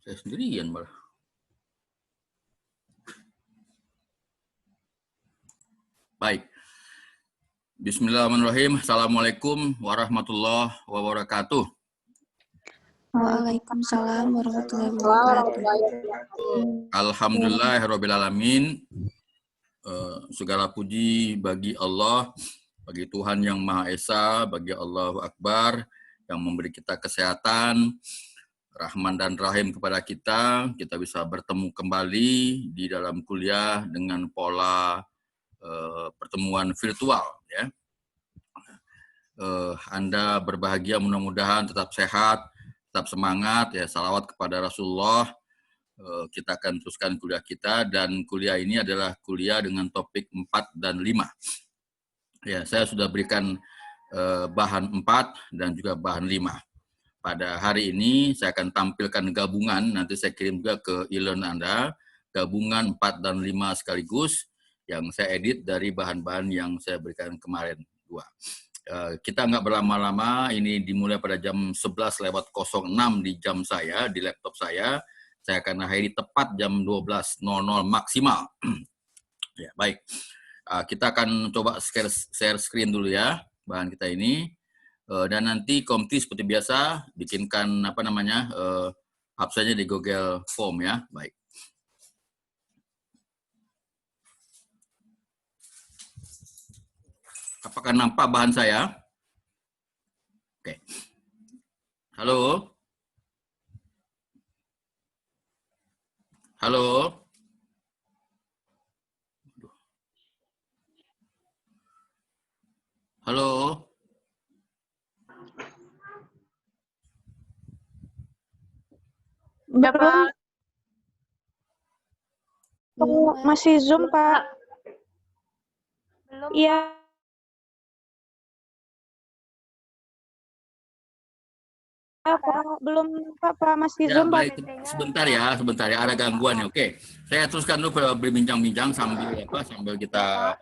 Saya sendirian malah. Baik. Bismillahirrahmanirrahim. Assalamualaikum warahmatullahi wabarakatuh. Waalaikumsalam warahmatullahi wabarakatuh. Alhamdulillahirrabbilalamin. Segala puji bagi Allah, bagi Tuhan yang Maha Esa, bagi Allahu Akbar yang memberi kita kesehatan, Rahman dan Rahim kepada kita. Kita bisa bertemu kembali di dalam kuliah dengan pola pertemuan virtual, ya. Anda berbahagia, mudah-mudahan tetap sehat, tetap semangat, ya. Salawat kepada Rasulullah. Kita akan teruskan kuliah kita, dan kuliah ini adalah kuliah dengan topik 4 dan 5. Ya, saya sudah berikan bahan 4 dan juga bahan 5. Pada hari ini saya akan tampilkan gabungan, nanti saya kirim juga ke e-learn Anda, gabungan 4 dan 5 sekaligus, yang saya edit dari bahan-bahan yang saya berikan kemarin 2. Kita nggak berlama-lama, ini dimulai pada jam 11:06 di jam saya, di laptop saya. Saya akan akhiri tepat jam 12:00 maksimal. Ya, baik. Kita akan coba share screen dulu ya, bahan kita ini. Dan nanti Komti seperti biasa bikinkan absennya di Google Form ya. Baik. Apakah nampak bahan saya? Oke. Halo? Halo? Halo? Belum. Masih Zoom, Pak. Belum. Iya. Belum, Pak, masih Ya, Zoom, baik. Pak. Sebentar ya, ada gangguan ya. Oke, saya teruskan dulu berbincang-bincang sambil kita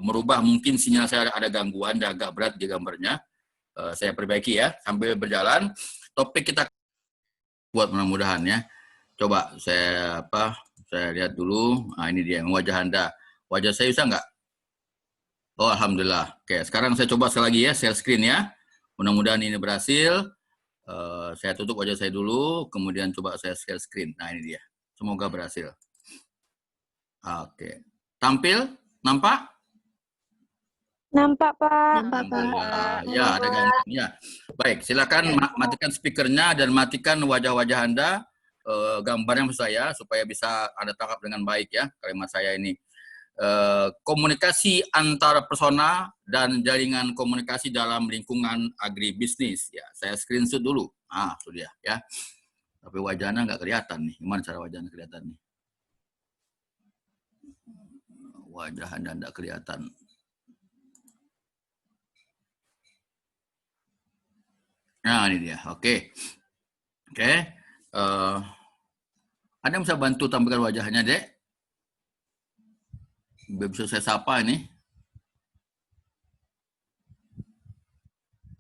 merubah. Mungkin sinyal saya ada gangguan, agak berat di gambarnya. Saya perbaiki ya sambil berjalan. Topik kita buat mudah-mudahan ya. Coba saya lihat dulu. Nah, ini dia wajah Anda. Wajah saya bisa nggak? Oh, alhamdulillah. Oke, sekarang saya coba sekali lagi ya, share screen ya. Mudah-mudahan ini berhasil. Saya tutup wajah saya dulu, kemudian coba saya share screen. Nah, ini dia. Semoga berhasil. Oke. Tampil? Nampak? Nampak, Pak. Nampak, Pak. Ya, ada gangguan. Ya. Baik, silakan matikan speakernya dan matikan wajah-wajah Anda, gambarnya maksud saya, supaya bisa Anda tangkap dengan baik ya, kalimat saya ini. Komunikasi antara persona dan jaringan komunikasi dalam lingkungan agribisnis. Ya, saya screenshot dulu. Itu dia ya. Tapi wajahnya nggak kelihatan nih. Gimana cara wajahnya kelihatan nih? Wajah Anda nggak kelihatan. Nah, ini dia. Oke. Anda bisa bantu tampilkan wajahnya, Dek? Bisa saya sapa ini.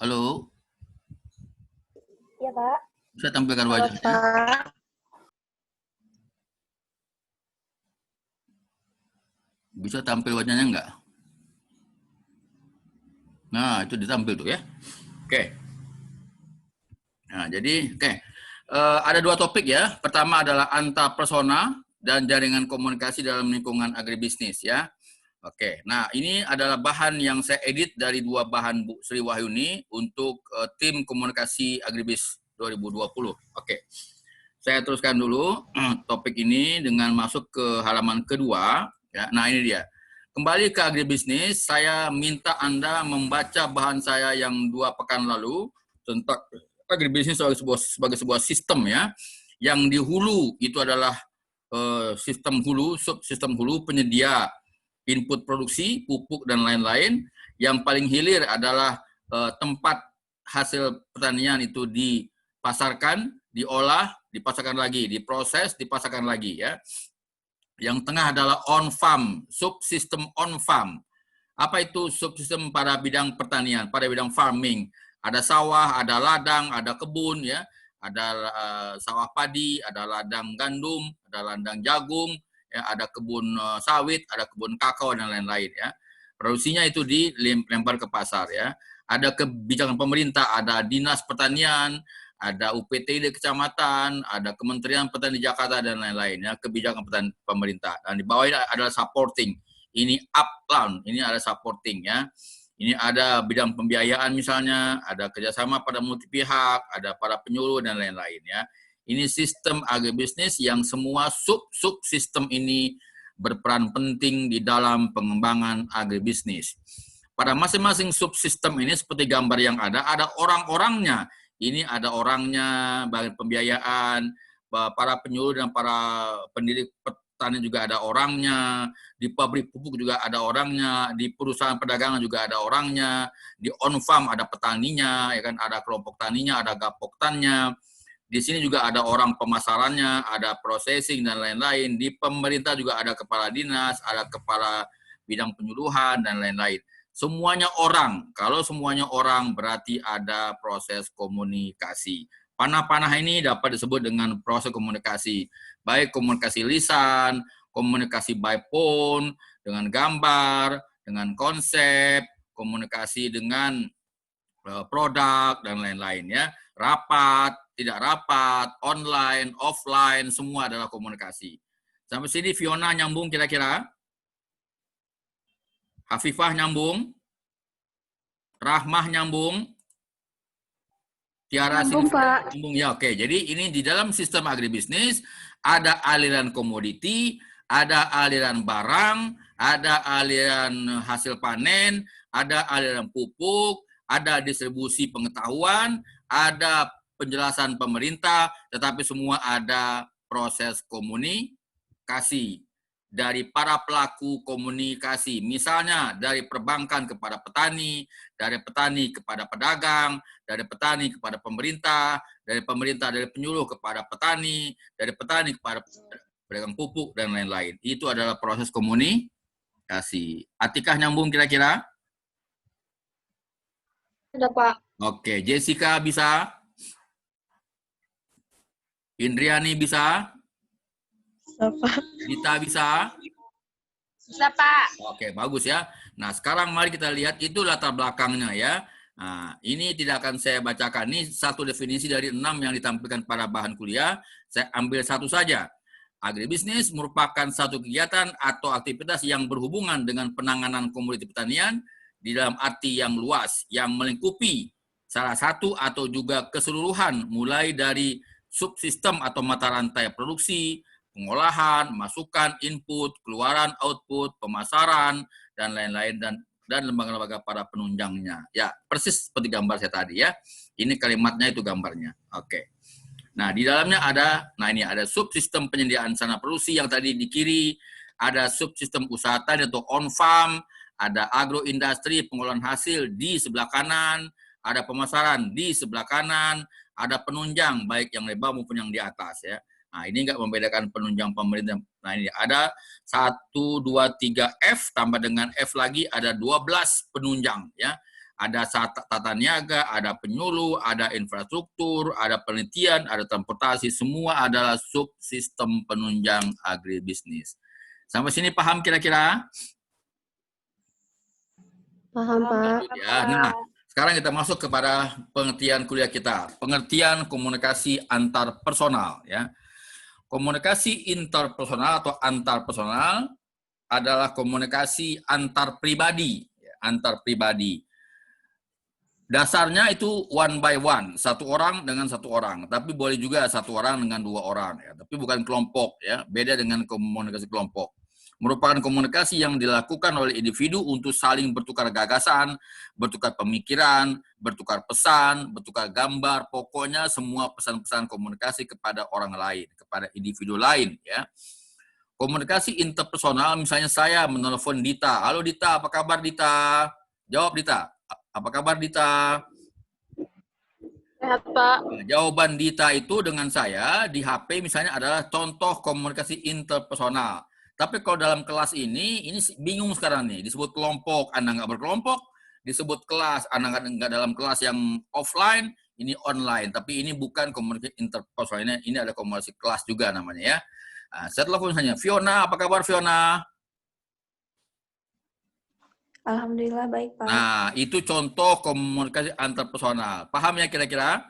Halo? Iya, Pak. Bisa tampilkan wajahnya? Pak. Bisa tampil wajahnya enggak? Nah, itu ditampil tuh ya. Oke. Nah, jadi ada 2 topik ya. Pertama adalah antapersona dan jaringan komunikasi dalam lingkungan agribisnis ya. Oke, nah ini adalah bahan yang saya edit dari 2 bahan Bu Sri Wahyuni untuk tim komunikasi agribis 2020. Oke, saya teruskan dulu topik ini dengan masuk ke halaman kedua. Ya. Nah ini dia, kembali ke agribisnis, saya minta Anda membaca bahan saya yang 2 pekan lalu tentang agribisnis sebagai sebuah sistem ya, yang di hulu itu adalah sistem hulu, subsistem hulu penyedia input produksi, pupuk, dan lain-lain. Yang paling hilir adalah tempat hasil pertanian itu dipasarkan, diolah, dipasarkan lagi, diproses, dipasarkan lagi ya. Yang tengah adalah on-farm, subsistem on-farm. Apa itu subsistem pada bidang pertanian, pada bidang farming? Ada sawah, ada ladang, ada kebun ya. ada sawah padi, ada ladang gandum, ada ladang jagung, ya, ada kebun sawit, ada kebun kakao dan lain-lain ya. Produksinya itu dilempar ke pasar ya. Ada kebijakan pemerintah, ada Dinas Pertanian, ada UPT di kecamatan, ada Kementerian Pertanian Jakarta dan lain-lain ya, kebijakan pertanian pemerintah. Dan di bawah ini adalah supporting. Ini upland, ini ada supporting ya. Ini ada bidang pembiayaan misalnya, ada kerjasama pada multi pihak, ada para penyuluh dan lain-lain ya. Ini sistem agribisnis yang semua sub-sistem ini berperan penting di dalam pengembangan agribisnis. Pada masing-masing subsistem ini seperti gambar yang ada orang-orangnya. Ini ada orangnya, bagian pembiayaan, para penyuluh dan para pendidik petani juga ada orangnya, di pabrik pupuk juga ada orangnya, di perusahaan perdagangan juga ada orangnya, di on-farm ada petaninya, ya kan, ada kelompok taninya, ada gapoktannya. Di sini juga ada orang pemasarannya, ada processing dan lain-lain. Di pemerintah juga ada kepala dinas, ada kepala bidang penyuluhan dan lain-lain. Semuanya orang. Kalau semuanya orang berarti ada proses komunikasi. Panah-panah ini dapat disebut dengan proses komunikasi. Baik komunikasi lisan, komunikasi by phone, dengan gambar, dengan konsep, komunikasi dengan produk, dan lain-lain ya. Rapat, tidak rapat, online, offline, semua adalah komunikasi. Sampai sini Fiona nyambung kira-kira? Hafifah nyambung? Rahmah nyambung? Tiara Nyambung, Pak. nyambung ya, oke. Jadi ini di dalam sistem agribisnis ada aliran komoditi, ada aliran barang, ada aliran hasil panen, ada aliran pupuk, ada distribusi pengetahuan, ada penjelasan pemerintah, tetapi semua ada proses komunikasi dari para pelaku komunikasi. Misalnya dari perbankan kepada petani, dari petani kepada pedagang, dari petani kepada pemerintah, dari pemerintah dari penyuluh kepada petani, dari petani kepada pedagang pupuk, dan lain-lain. Itu adalah proses komunikasi. Atikah nyambung kira-kira? Ada, Pak. Oke, Jessica bisa? Indriani bisa? Apa? Dita bisa? Bisa, Pak. Oke, bagus ya. Nah, sekarang mari kita lihat itu latar belakangnya ya. Nah, ini tidak akan saya bacakan. Ini satu definisi dari 6 yang ditampilkan pada bahan kuliah. Saya ambil satu saja. Agribisnis merupakan satu kegiatan atau aktivitas yang berhubungan dengan penanganan komoditi pertanian di dalam arti yang luas, yang melingkupi salah satu atau juga keseluruhan, mulai dari subsistem atau mata rantai produksi, pengolahan, masukan, input, keluaran, output, pemasaran, dan lain-lain, dan lembaga-lembaga para penunjangnya. Ya, persis seperti gambar saya tadi ya. Ini kalimatnya, itu gambarnya. Oke. Nah, di dalamnya ada, nah ini ada subsistem penyediaan sarana produksi yang tadi di kiri, ada subsistem usaha tani atau on-farm, ada agroindustri pengolahan hasil di sebelah kanan, ada pemasaran di sebelah kanan, ada penunjang baik yang lebar maupun yang di atas ya. Nah, ini enggak membedakan penunjang pemerintah. Nah, ini ada 1, 2, 3 F tambah dengan F lagi ada 12 penunjang ya. Ada tata niaga, ada penyuluh, ada infrastruktur, ada penelitian, ada transportasi, semua adalah subsistem penunjang agribisnis. Sampai sini paham kira-kira? Paham, Pak. Ya, nah, sekarang kita masuk kepada pengertian kuliah kita. Pengertian komunikasi antar personal ya. Komunikasi interpersonal atau antar personal adalah komunikasi antar pribadi, antar pribadi. Dasarnya itu one by one, satu orang dengan satu orang, tapi boleh juga satu orang dengan 2 orang, ya. Tapi bukan kelompok, ya. Beda dengan komunikasi kelompok. Merupakan komunikasi yang dilakukan oleh individu untuk saling bertukar gagasan, bertukar pemikiran, bertukar pesan, bertukar gambar, pokoknya semua pesan-pesan komunikasi kepada orang lain, kepada individu lain, ya. Komunikasi interpersonal, misalnya saya menelepon Dita, halo Dita, apa kabar Dita? Jawab Dita. Apa kabar Dita? Sehat, Pak. Nah, jawaban Dita itu dengan saya di HP misalnya adalah contoh komunikasi interpersonal. Tapi kalau dalam kelas ini bingung sekarang nih. Disebut kelompok, Anda nggak berkelompok. Disebut kelas, Anda nggak dalam kelas yang offline. Ini online, tapi ini bukan komunikasi interpersonal, ini ada komunikasi kelas juga namanya ya. Nah, saya telepon saja. Fiona, apa kabar Fiona? Alhamdulillah baik, Pak. Nah, itu contoh komunikasi interpersonal. Paham ya kira-kira?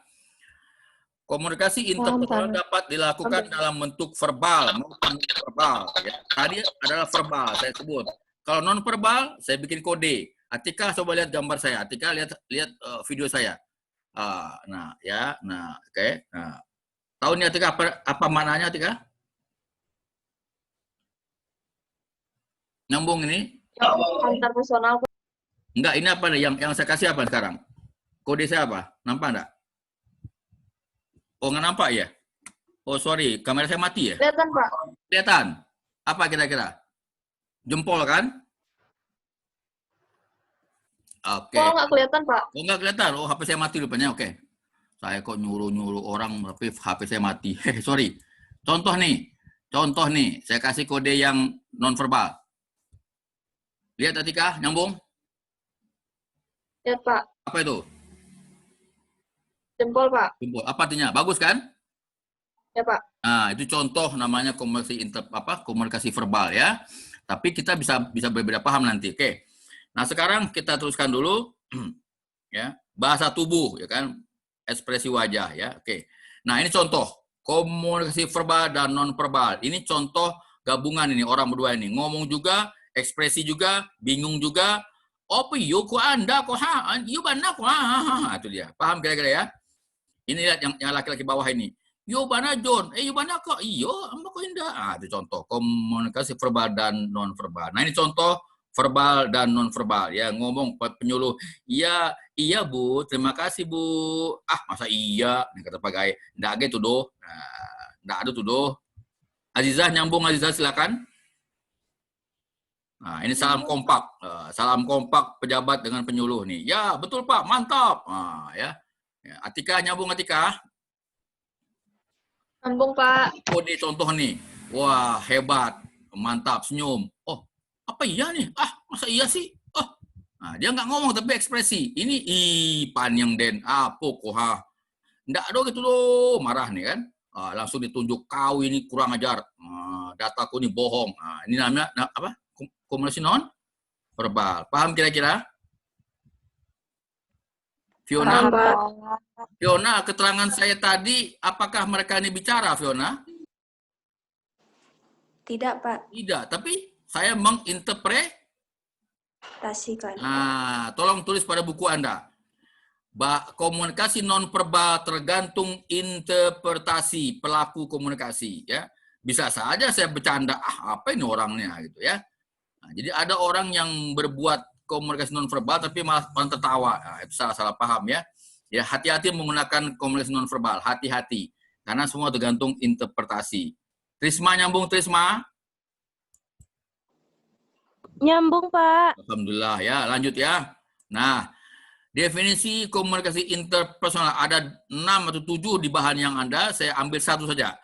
Komunikasi Paham, interpersonal Pak. dapat dilakukan dalam bentuk verbal maupun verbal. Ya. Tadi adalah verbal, saya sebut. Kalau non verbal, saya bikin kode. Atika, coba lihat gambar saya. Atika, lihat video saya. Nah, ya, nah, oke. Nah, tahu nih Atika apa maknanya Atika? Nyambung ini? Antar personal. Enggak, ini apa nih? Yang saya kasih apa sekarang? Kode saya apa? Nampak enggak? Oh, nggak nampak ya? Oh, sorry. Kamera saya mati ya? Kelihatan, Pak. Kelihatan? Apa kira-kira? Jempol kan? Oke. Kok nggak kelihatan, Pak? Oh, nggak kelihatan. Oh, HP saya mati rupanya. Oke. Saya kok nyuruh-nyuruh orang, tapi HP saya mati. Sorry. Contoh nih. Saya kasih kode yang non-verbal. Lihat, Atika. Nyambung? Lihat, Pak. Apa itu? Jempol, Pak. Jempol. Apa artinya? Bagus kan? Ya, Pak. Nah, itu contoh namanya komunikasi verbal ya. Tapi kita bisa berbeda paham nanti. Oke. Nah, sekarang kita teruskan dulu ya, bahasa tubuh ya kan, ekspresi wajah ya. Oke. Nah, ini contoh komunikasi verbal dan non verbal. Ini contoh gabungan ini orang berdua ini. Ngomong juga, ekspresi juga, bingung juga. Apa yo ko Anda ko ha? Yo bana ko ha? Itu dia. Paham kira-kira ya? Ini lihat yang laki-laki bawah ini. Yo bana John, yo bana kok, iyo, amba ko indah. Itu contoh komunikasi verbal dan non verbal. Nah ini contoh verbal dan non verbal ya, ngomong penyuluh, iya Bu, terima kasih Bu. Masa iya, nih kata pegawai, ndak gitu doh, ndak ada tuh doh. Azizah nyambung, Azizah silakan. Nah ini salam kompak pejabat dengan penyuluh nih. Ya betul Pak, mantap. Ya. Atika nyambung Atika. Sambung, Pak. Kode contoh nih. Wah, hebat. Mantap, senyum. Oh, apa iya nih? Masa iya sih? Nah, dia nggak ngomong tapi ekspresi. Ini pan yang den. Pokoha. Nggak ada gitu loh. Marah nih kan. Langsung ditunjuk kau ini kurang ajar. Dataku ini bohong. Ini namanya apa? Komunikasi non verbal. Paham kira-kira? Fiona? Paham, Pak. Fiona, keterangan saya tadi, apakah mereka ini bicara, Fiona? Tidak, Pak. Tidak, tapi saya Tasikan. tolong tulis pada buku Anda. Komunikasi non-verbal tergantung interpretasi pelaku komunikasi. Ya, bisa saja saya bercanda, apa ini orangnya gitu ya. Nah, jadi ada orang yang berbuat komunikasi non-verbal tapi malah tertawa. Nah, itu salah paham ya. Ya, hati-hati menggunakan komunikasi non-verbal. Hati-hati. Karena semua tergantung interpretasi. Trisma nyambung, Trisma? Nyambung, Pak. Alhamdulillah ya. Lanjut ya. Nah, definisi komunikasi interpersonal ada 6 atau 7 di bahan yang Anda. Saya ambil satu saja.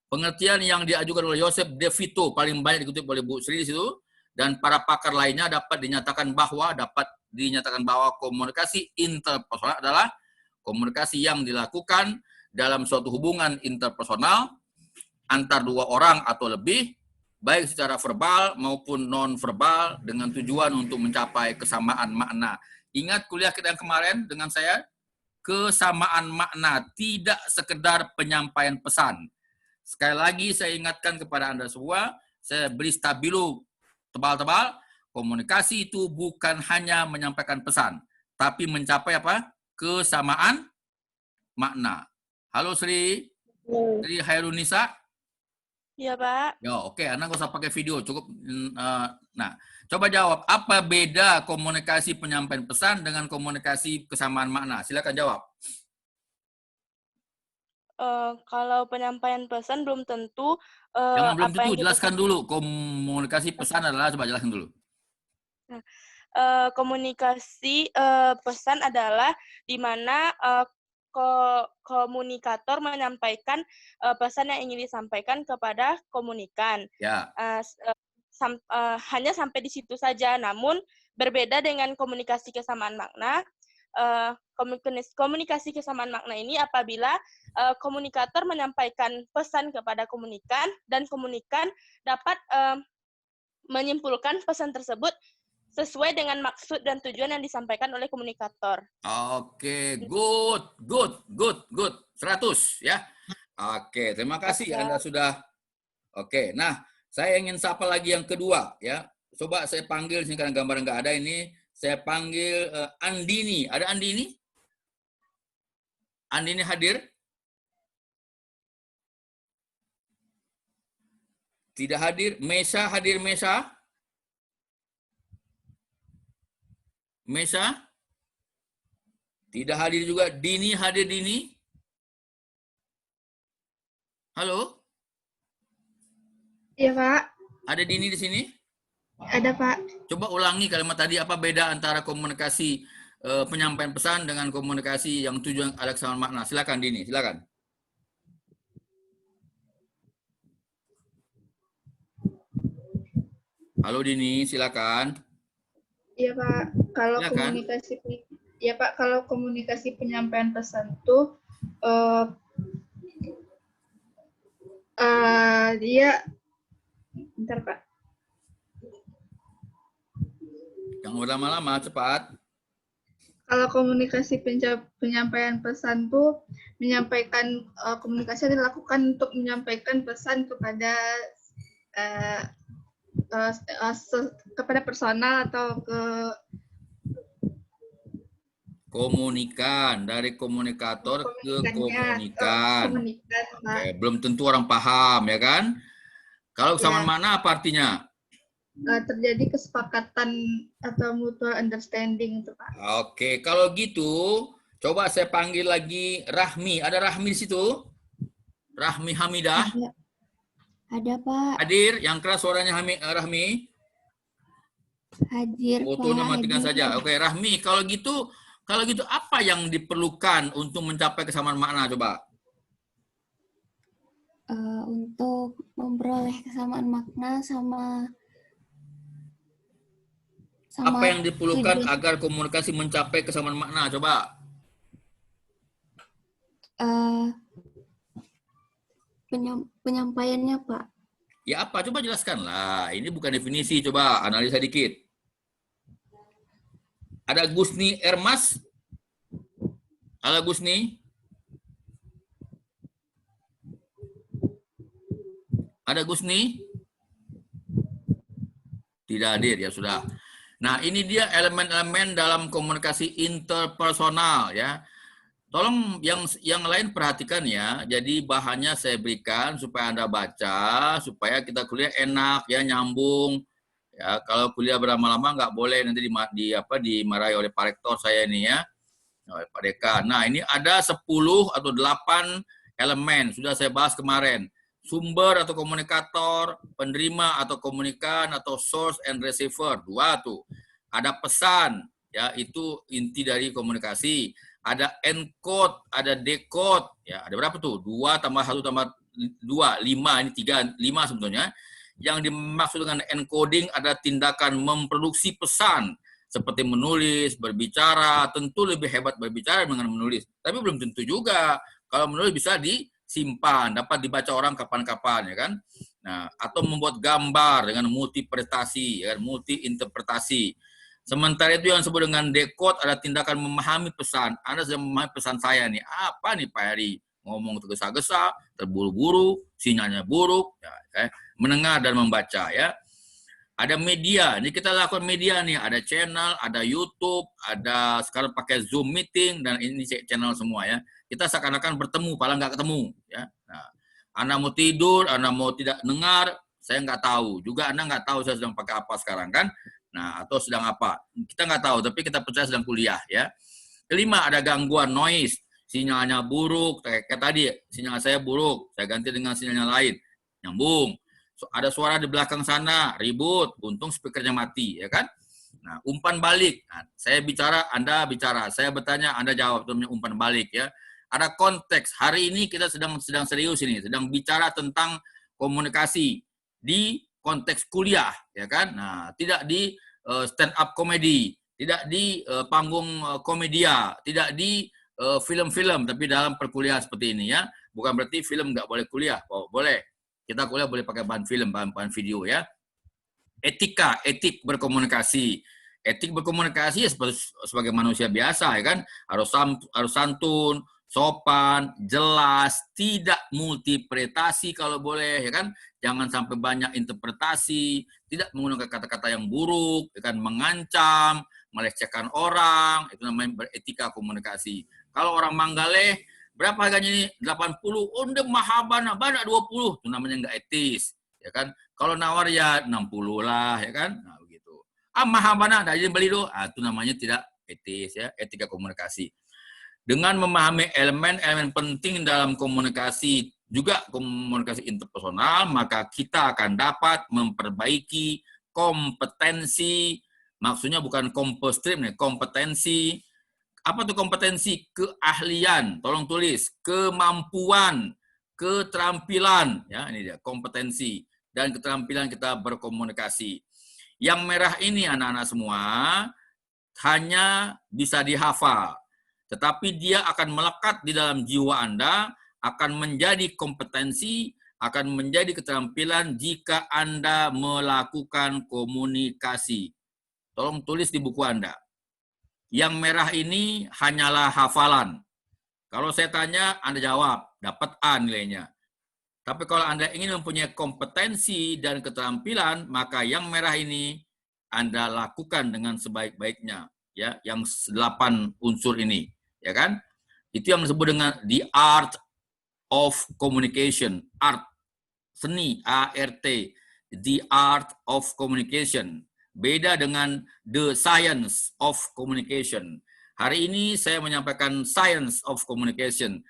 Pengertian yang diajukan oleh Joseph De Vito paling banyak dikutip oleh Bu Sri di situ. Dan para pakar lainnya dapat dinyatakan bahwa komunikasi interpersonal adalah komunikasi yang dilakukan dalam suatu hubungan interpersonal antar dua orang atau lebih, baik secara verbal maupun non-verbal dengan tujuan untuk mencapai kesamaan makna. Ingat kuliah kita yang kemarin dengan saya, kesamaan makna, tidak sekedar penyampaian pesan. Sekali lagi saya ingatkan kepada Anda semua, saya beri stabilo tebal-tebal, komunikasi itu bukan hanya menyampaikan pesan, tapi mencapai apa? Kesamaan makna. Halo Sri. Sri Hairunisa. Iya, Pak. Ya, oke. Anda nggak usah pakai video, cukup. Nah, coba jawab. Apa beda komunikasi penyampaian pesan dengan komunikasi kesamaan makna? Silakan jawab. Kalau penyampaian pesan belum tentu Jangan belum apa tentu, yang kita jelaskan dulu. Komunikasi pesan adalah, coba jelaskan dulu. komunikasi pesan adalah di mana komunikator menyampaikan pesan yang ingin disampaikan kepada komunikan. Ya. Hanya sampai di situ saja. Namun berbeda dengan komunikasi kesamaan makna, komunikasi kesamaan makna ini apabila komunikator menyampaikan pesan kepada komunikan dan komunikan dapat menyimpulkan pesan tersebut sesuai dengan maksud dan tujuan yang disampaikan oleh komunikator. Oke, good. 100 ya. Oke, terima kasih Anda sudah. Oke, nah saya ingin sapa lagi yang kedua ya. Coba saya panggil sini karena gambar nggak ada ini. Saya panggil Andini. Ada Andini? Andini hadir? Tidak hadir. Mesa hadir Mesa? Mesa? Tidak hadir juga. Dini hadir Dini? Halo? Iya, Pak. Ada Dini di sini? Ada, Pak. Coba ulangi kalimat tadi, apa beda antara komunikasi penyampaian pesan dengan komunikasi yang tujuan ada kesamaan makna. Silakan Dini, silakan. Halo Dini, silakan. Iya, Pak. Kalau Silakan. kalau komunikasi penyampaian pesan tuh dia bentar, Pak. Yang lama-lama, cepat. Kalau komunikasi penyampaian pesan tuh menyampaikan komunikasi yang dilakukan untuk menyampaikan pesan kepada kepada personal atau ke Komunikan, dari komunikator ke komunikan. komunikan, Pak. Oke, belum tentu orang paham, ya kan? Kalau kesamaan Ya. makna apa artinya? Terjadi kesepakatan atau mutual understanding itu, Pak. Oke, kalau gitu, coba saya panggil lagi Rahmi. Ada Rahmi di situ? Rahmi Hamidah? Ada, Pak. Hadir, yang keras suaranya Rahmi. Hadir, Fotonya Pak. matikan Hadir. saja. Oke, Rahmi, kalau gitu apa yang diperlukan untuk mencapai kesamaan makna coba? Untuk memperoleh kesamaan makna sama Apa yang diperlukan tujuan, agar komunikasi mencapai kesamaan makna coba? penyampaiannya, Pak. Ya apa? Coba jelaskan lah. Ini bukan definisi, coba analisa dikit. Ada Gusni Ermas? Halo Gusni? Ada Gusni? Tidak hadir, ya sudah. Nah, ini dia elemen-elemen dalam komunikasi interpersonal ya. Tolong yang lain perhatikan ya. Jadi bahannya saya berikan supaya Anda baca, supaya kita kuliah enak ya, nyambung. Ya, kalau kuliah berlama-lama nggak boleh nanti dimarahi oleh Pak Rektor saya ini ya. Oleh Pak Dekan. Nah, ini ada 10 atau 8 elemen sudah saya bahas kemarin. Sumber atau komunikator, penerima atau komunikan, atau source and receiver, 2 tuh. Ada pesan, ya itu inti dari komunikasi. Ada encode, ada decode, ya ada berapa tuh? 2 tambah 1 tambah 2, 5, ini 3, 5 sebetulnya. Yang dimaksud dengan encoding ada tindakan memproduksi pesan, seperti menulis, berbicara, tentu lebih hebat berbicara dengan menulis. Tapi belum tentu juga. Kalau menulis bisa disimpan, dapat dibaca orang kapan-kapan, ya kan? Nah, atau membuat gambar dengan multiprestasi, ya kan? Multi-interpretasi. Sementara itu yang disebut dengan decode ada tindakan memahami pesan. Anda sudah memahami pesan saya nih. Apa nih Pak Heri? Ngomong tergesa-gesa, terburu-buru, sinyalnya buruk, ya, mendengar dan membaca, ya. Ada media, ini kita lakukan media nih, ada channel, ada YouTube, ada sekarang pakai Zoom meeting, dan ini channel semua ya. Kita seakan-akan bertemu, padahal nggak ketemu. Ya. Nah, Anda mau tidur, Anda mau tidak dengar, saya nggak tahu. Juga Anda nggak tahu saya sedang pakai apa sekarang kan. Nah, atau sedang apa. Kita nggak tahu, tapi kita percaya sedang kuliah. Ya. Kelima, ada gangguan noise, sinyalnya buruk, kayak tadi, sinyal saya buruk, saya ganti dengan sinyalnya lain, nyambung. Ada suara di belakang sana, ribut, untung speakernya mati, ya kan? Nah, umpan balik. Nah, saya bicara, Anda bicara. Saya bertanya, Anda jawab. Itu namanya umpan balik, ya. Ada konteks. Hari ini kita sedang serius ini, sedang bicara tentang komunikasi di konteks kuliah, ya kan? Nah, tidak di stand up comedy, tidak di panggung komedia, tidak di film-film, tapi dalam perkuliahan seperti ini ya. Bukan berarti film nggak boleh kuliah, boleh. Kita kuliah boleh pakai bahan film, bahan video ya. Etik berkomunikasi. Etik berkomunikasi ya sebagai manusia biasa ya kan, harus santun, sopan, jelas, tidak multipretasi kalau boleh ya kan, jangan sampai banyak interpretasi, tidak menggunakan kata-kata yang buruk, ya kan, mengancam, melecehkan orang, itu namanya beretika komunikasi. Kalau orang Manggale, berapa harganya ini? 80, udah mahabana, banyak 20, itu namanya nggak etis, ya kan. Kalau nawar ya 60 lah, ya kan. Nah, begitu. Mahabana, ada yang beli tuh, itu namanya tidak etis ya, etika komunikasi. Dengan memahami elemen-elemen penting dalam komunikasi, juga komunikasi interpersonal, maka kita akan dapat memperbaiki kompetensi, maksudnya bukan kompestrip nih, kompetensi. Apa tuh kompetensi? Keahlian, tolong tulis, kemampuan, keterampilan, ya ini dia kompetensi dan keterampilan kita berkomunikasi. Yang merah ini anak-anak semua hanya bisa dihafal, tetapi dia akan melekat di dalam jiwa Anda, akan menjadi kompetensi, akan menjadi keterampilan jika Anda melakukan komunikasi. Tolong tulis di buku Anda. Yang merah ini hanyalah hafalan. Kalau saya tanya, Anda jawab, dapat A nilainya. Tapi kalau Anda ingin mempunyai kompetensi dan keterampilan, maka yang merah ini Anda lakukan dengan sebaik-baiknya, ya, yang 8 unsur ini, ya kan? Itu yang disebut dengan the art of communication, art, seni, A-R-T, the art of communication. Beda dengan the science of communication. Hari ini saya menyampaikan science of communication,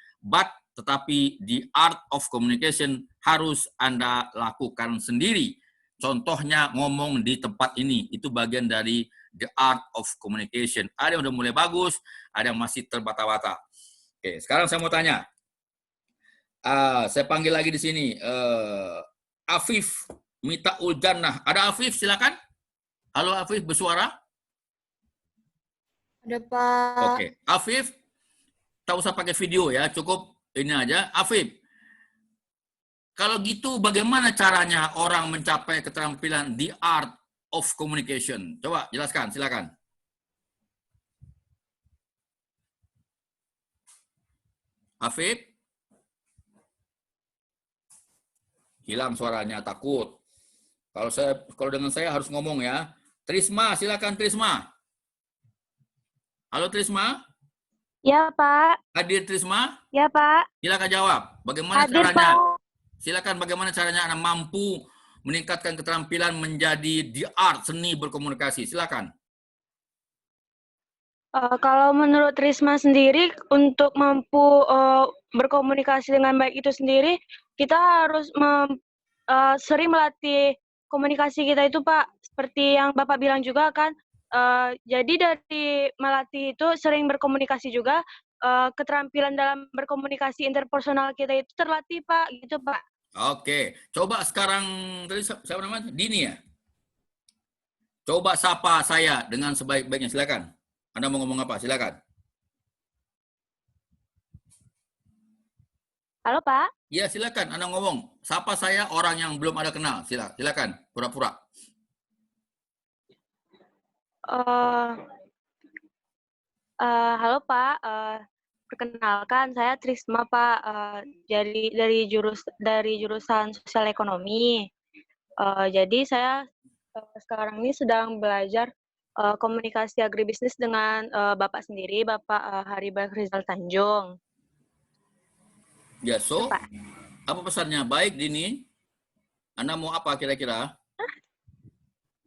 tetapi the art of communication harus Anda lakukan sendiri. Contohnya ngomong di tempat ini, itu bagian dari the art of communication. Ada yang udah mulai bagus, ada yang masih terbata-bata. Oke, sekarang saya mau tanya. Saya panggil lagi di sini. Afif Mitaul Jannah. Ada Afif, silakan. Halo Afif, bersuara? Ada Pak. Oke, Afif, tak usah pakai video ya, cukup ini aja. Afif, kalau gitu bagaimana caranya orang mencapai keterampilan the art of communication? Coba jelaskan, silakan. Afif? Hilang suaranya, takut. Kalau dengan saya harus ngomong ya. Trisma, silakan Trisma. Halo Trisma? Ya, Pak. Hadir Trisma? Ya, Pak. Silakan jawab. Bagaimana Hadir, caranya? Pak. Silakan bagaimana caranya Anda mampu meningkatkan keterampilan menjadi the art, seni berkomunikasi. Silakan. Kalau menurut Risma sendiri, untuk mampu berkomunikasi dengan baik itu sendiri, kita harus sering melatih komunikasi kita itu, Pak. Seperti yang Bapak bilang juga kan, jadi dari melatih itu sering berkomunikasi juga, keterampilan dalam berkomunikasi interpersonal kita itu terlatih, Pak. Gitu, Pak. Oke, coba sekarang, tadi siapa namanya? Dini ya? Coba sapa saya dengan sebaik-baiknya, silakan. Anda mau ngomong apa? Silakan. Halo, Pak. Iya, silakan. Anda ngomong. Sapa saya orang yang belum ada kenal. Silakan. Pura-pura. Halo, Pak. Perkenalkan, saya Trisma, Pak. Dari jurusan sosial ekonomi. Jadi saya sekarang ini sedang belajar komunikasi agribisnis dengan Bapak sendiri, Bapak Haribal Rizal Tanjung. Ya, so, Pak. apa pesannya? Baik, Dini. Anda mau apa kira-kira?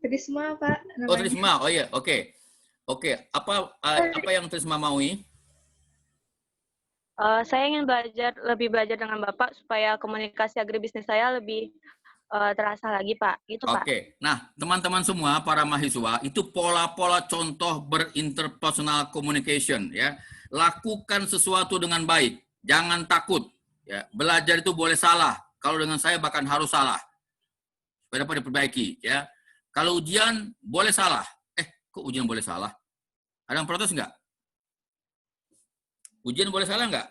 Trisma, Pak. Oh, namanya. Trisma. Oh iya, oke. Oke, apa yang Trisma maui? Saya ingin lebih belajar dengan Bapak supaya komunikasi agribisnis saya lebih terasa lagi, Pak. Gitu, Pak. Oke. Nah, teman-teman semua, para mahasiswa, itu pola-pola contoh berinterpersonal communication ya. Lakukan sesuatu dengan baik. Jangan takut. Ya, belajar itu boleh salah. Kalau dengan saya bahkan harus salah. Supaya dapat diperbaiki ya. Kalau ujian boleh salah. Kok ujian boleh salah? Ada yang protes nggak? Ujian boleh salah nggak?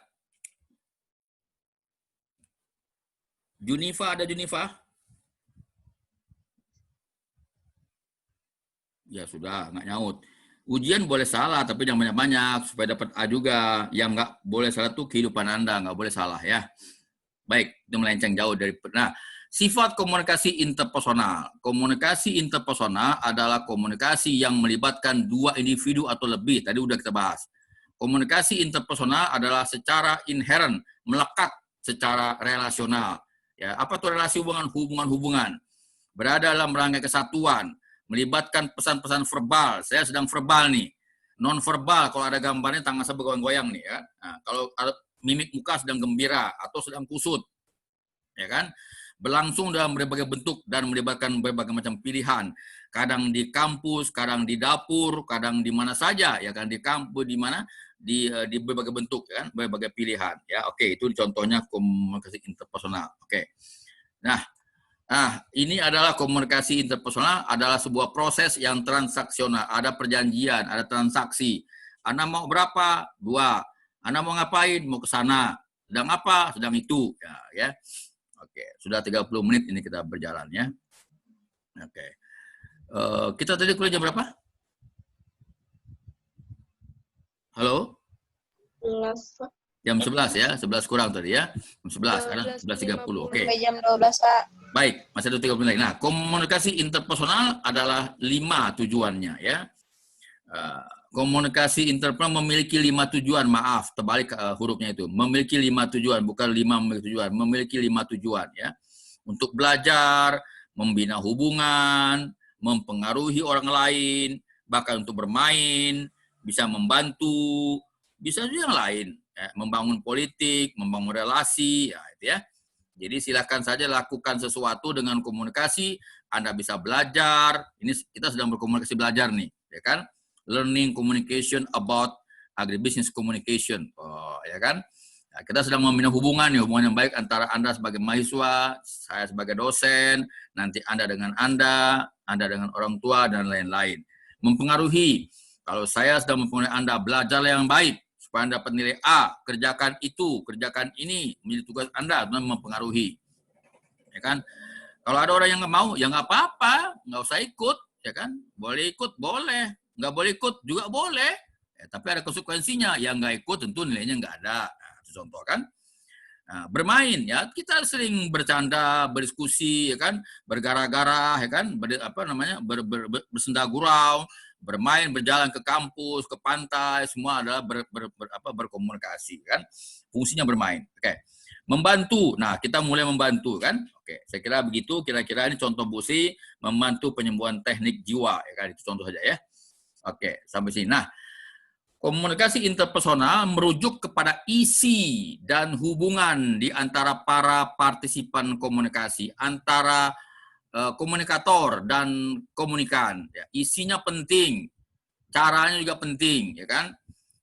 Junifa, ada Junifa? Ya sudah, nggak nyaut. Ujian boleh salah, tapi jangan banyak-banyak, supaya dapat A juga. Yang nggak boleh salah tuh kehidupan Anda, nggak boleh salah ya. Baik, itu melenceng jauh dari... Nah, sifat komunikasi interpersonal. Komunikasi interpersonal adalah komunikasi yang melibatkan dua individu atau lebih. Tadi udah kita bahas. Komunikasi interpersonal adalah secara inherent, melekat secara relasional. Ya, apa tuh relasi hubungan-hubungan? Berada dalam rangka kesatuan, melibatkan pesan-pesan verbal. Saya sedang verbal nih. Non verbal, kalau ada gambarnya tangan saya bergoyang-goyang nih ya. Nah, kalau ada mimik muka sedang gembira atau sedang kusut, ya kan? Berlangsung dalam berbagai bentuk dan melibatkan berbagai macam pilihan. Kadang di kampus, kadang di dapur, kadang di mana saja, ya kan? Di kampus, di mana? Di berbagai bentuk, ya kan? Berbagai pilihan. Ya, oke, itu contohnya komunikasi interpersonal. Oke. Nah, ini adalah komunikasi interpersonal adalah sebuah proses yang transaksional. Ada perjanjian, ada transaksi. Anda mau berapa? 2. Anda mau ngapain? Mau ke sana. Sedang apa? Sedang itu. Ya. Oke, sudah 30 menit ini kita berjalan ya. Oke. Kita tadi kuliah jam berapa? Halo? 11, Pak. Jam 11 ya, 11 kurang tadi ya. Jam 11, ada 11.30. Oke. Sampai jam 12, Pak. Baik, masih ada 30 menit lagi. Nah, komunikasi interpersonal adalah 5 tujuannya ya. Komunikasi interpersonal memiliki 5 tujuan, maaf, terbalik hurufnya itu. Memiliki 5 tujuan, bukan 5 memiliki tujuan, memiliki 5 tujuan ya. Untuk belajar, membina hubungan, mempengaruhi orang lain, bahkan untuk bermain, bisa membantu, bisa juga yang lain, ya, membangun politik, membangun relasi, ya itu ya. Jadi silakan saja lakukan sesuatu dengan komunikasi, Anda bisa belajar, ini kita sedang berkomunikasi belajar nih, ya kan? Learning communication about agribusiness communication, ya kan? Nah, kita sedang membina hubungan yang baik antara Anda sebagai mahasiswa, saya sebagai dosen, nanti Anda dengan Anda dengan orang tua dan lain-lain. Mempengaruhi, kalau saya sedang mempengaruhi Anda, belajarlah yang baik supaya Anda dapat nilai A, kerjakan itu, kerjakan ini, menjadi tugas Anda, mempengaruhi, ya kan? Kalau ada orang yang nggak mau, ya nggak apa-apa, nggak usah ikut, ya kan? Boleh ikut, boleh. Nggak boleh ikut juga boleh, ya, tapi ada konsekuensinya. Yang nggak ikut tentu nilainya nggak ada. Nah, itu contoh kan. Nah, bermain ya, kita sering bercanda, berdiskusi, ya kan, bergara-gara, ya kan, bersenda gurau, bermain, berjalan ke kampus, ke pantai, semua adalah berkomunikasi kan. Fungsinya bermain. Oke. Membantu. Nah, kita mulai membantu kan. Oke, saya kira begitu. Kira-kira ini contoh busi membantu penyembuhan teknik jiwa, ya kan. Itu contoh saja ya. Oke, sampai sini. Nah, komunikasi interpersonal merujuk kepada isi dan hubungan di antara para partisipan komunikasi, antara komunikator dan komunikan. Ya, isinya penting, caranya juga penting, ya kan?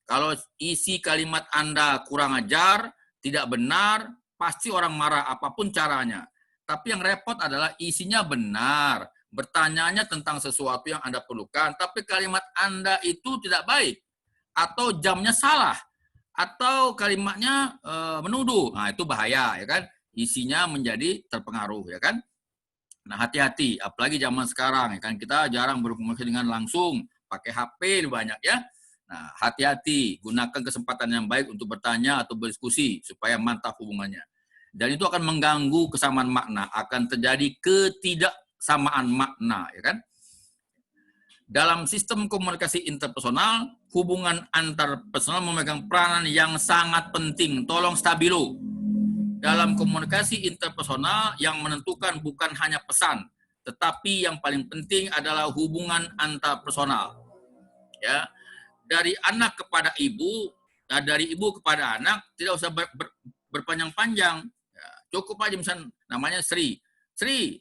Kalau isi kalimat Anda kurang ajar, tidak benar, pasti orang marah apapun caranya. Tapi yang repot adalah isinya benar. Bertanyanya tentang sesuatu yang Anda perlukan, tapi kalimat Anda itu tidak baik, atau jamnya salah, atau kalimatnya menuduh. Nah, itu bahaya, ya kan? Isinya menjadi terpengaruh, ya kan? Nah, hati-hati, apalagi zaman sekarang, ya kan? Kita jarang berkomunikasi dengan langsung, pakai HP banyak, ya. Nah, hati-hati, gunakan kesempatan yang baik untuk bertanya atau berdiskusi, supaya mantap hubungannya. Dan itu akan mengganggu kesamaan makna, akan terjadi ketidaksamaan makna, ya kan? Dalam sistem komunikasi interpersonal, hubungan antar personal memegang peranan yang sangat penting. Tolong stabilo. Dalam komunikasi interpersonal yang menentukan bukan hanya pesan, tetapi yang paling penting adalah hubungan antar personal. Ya, dari anak kepada ibu, dari ibu kepada anak tidak usah berpanjang-panjang. Ya, cukup aja misalnya namanya Sri. Sri,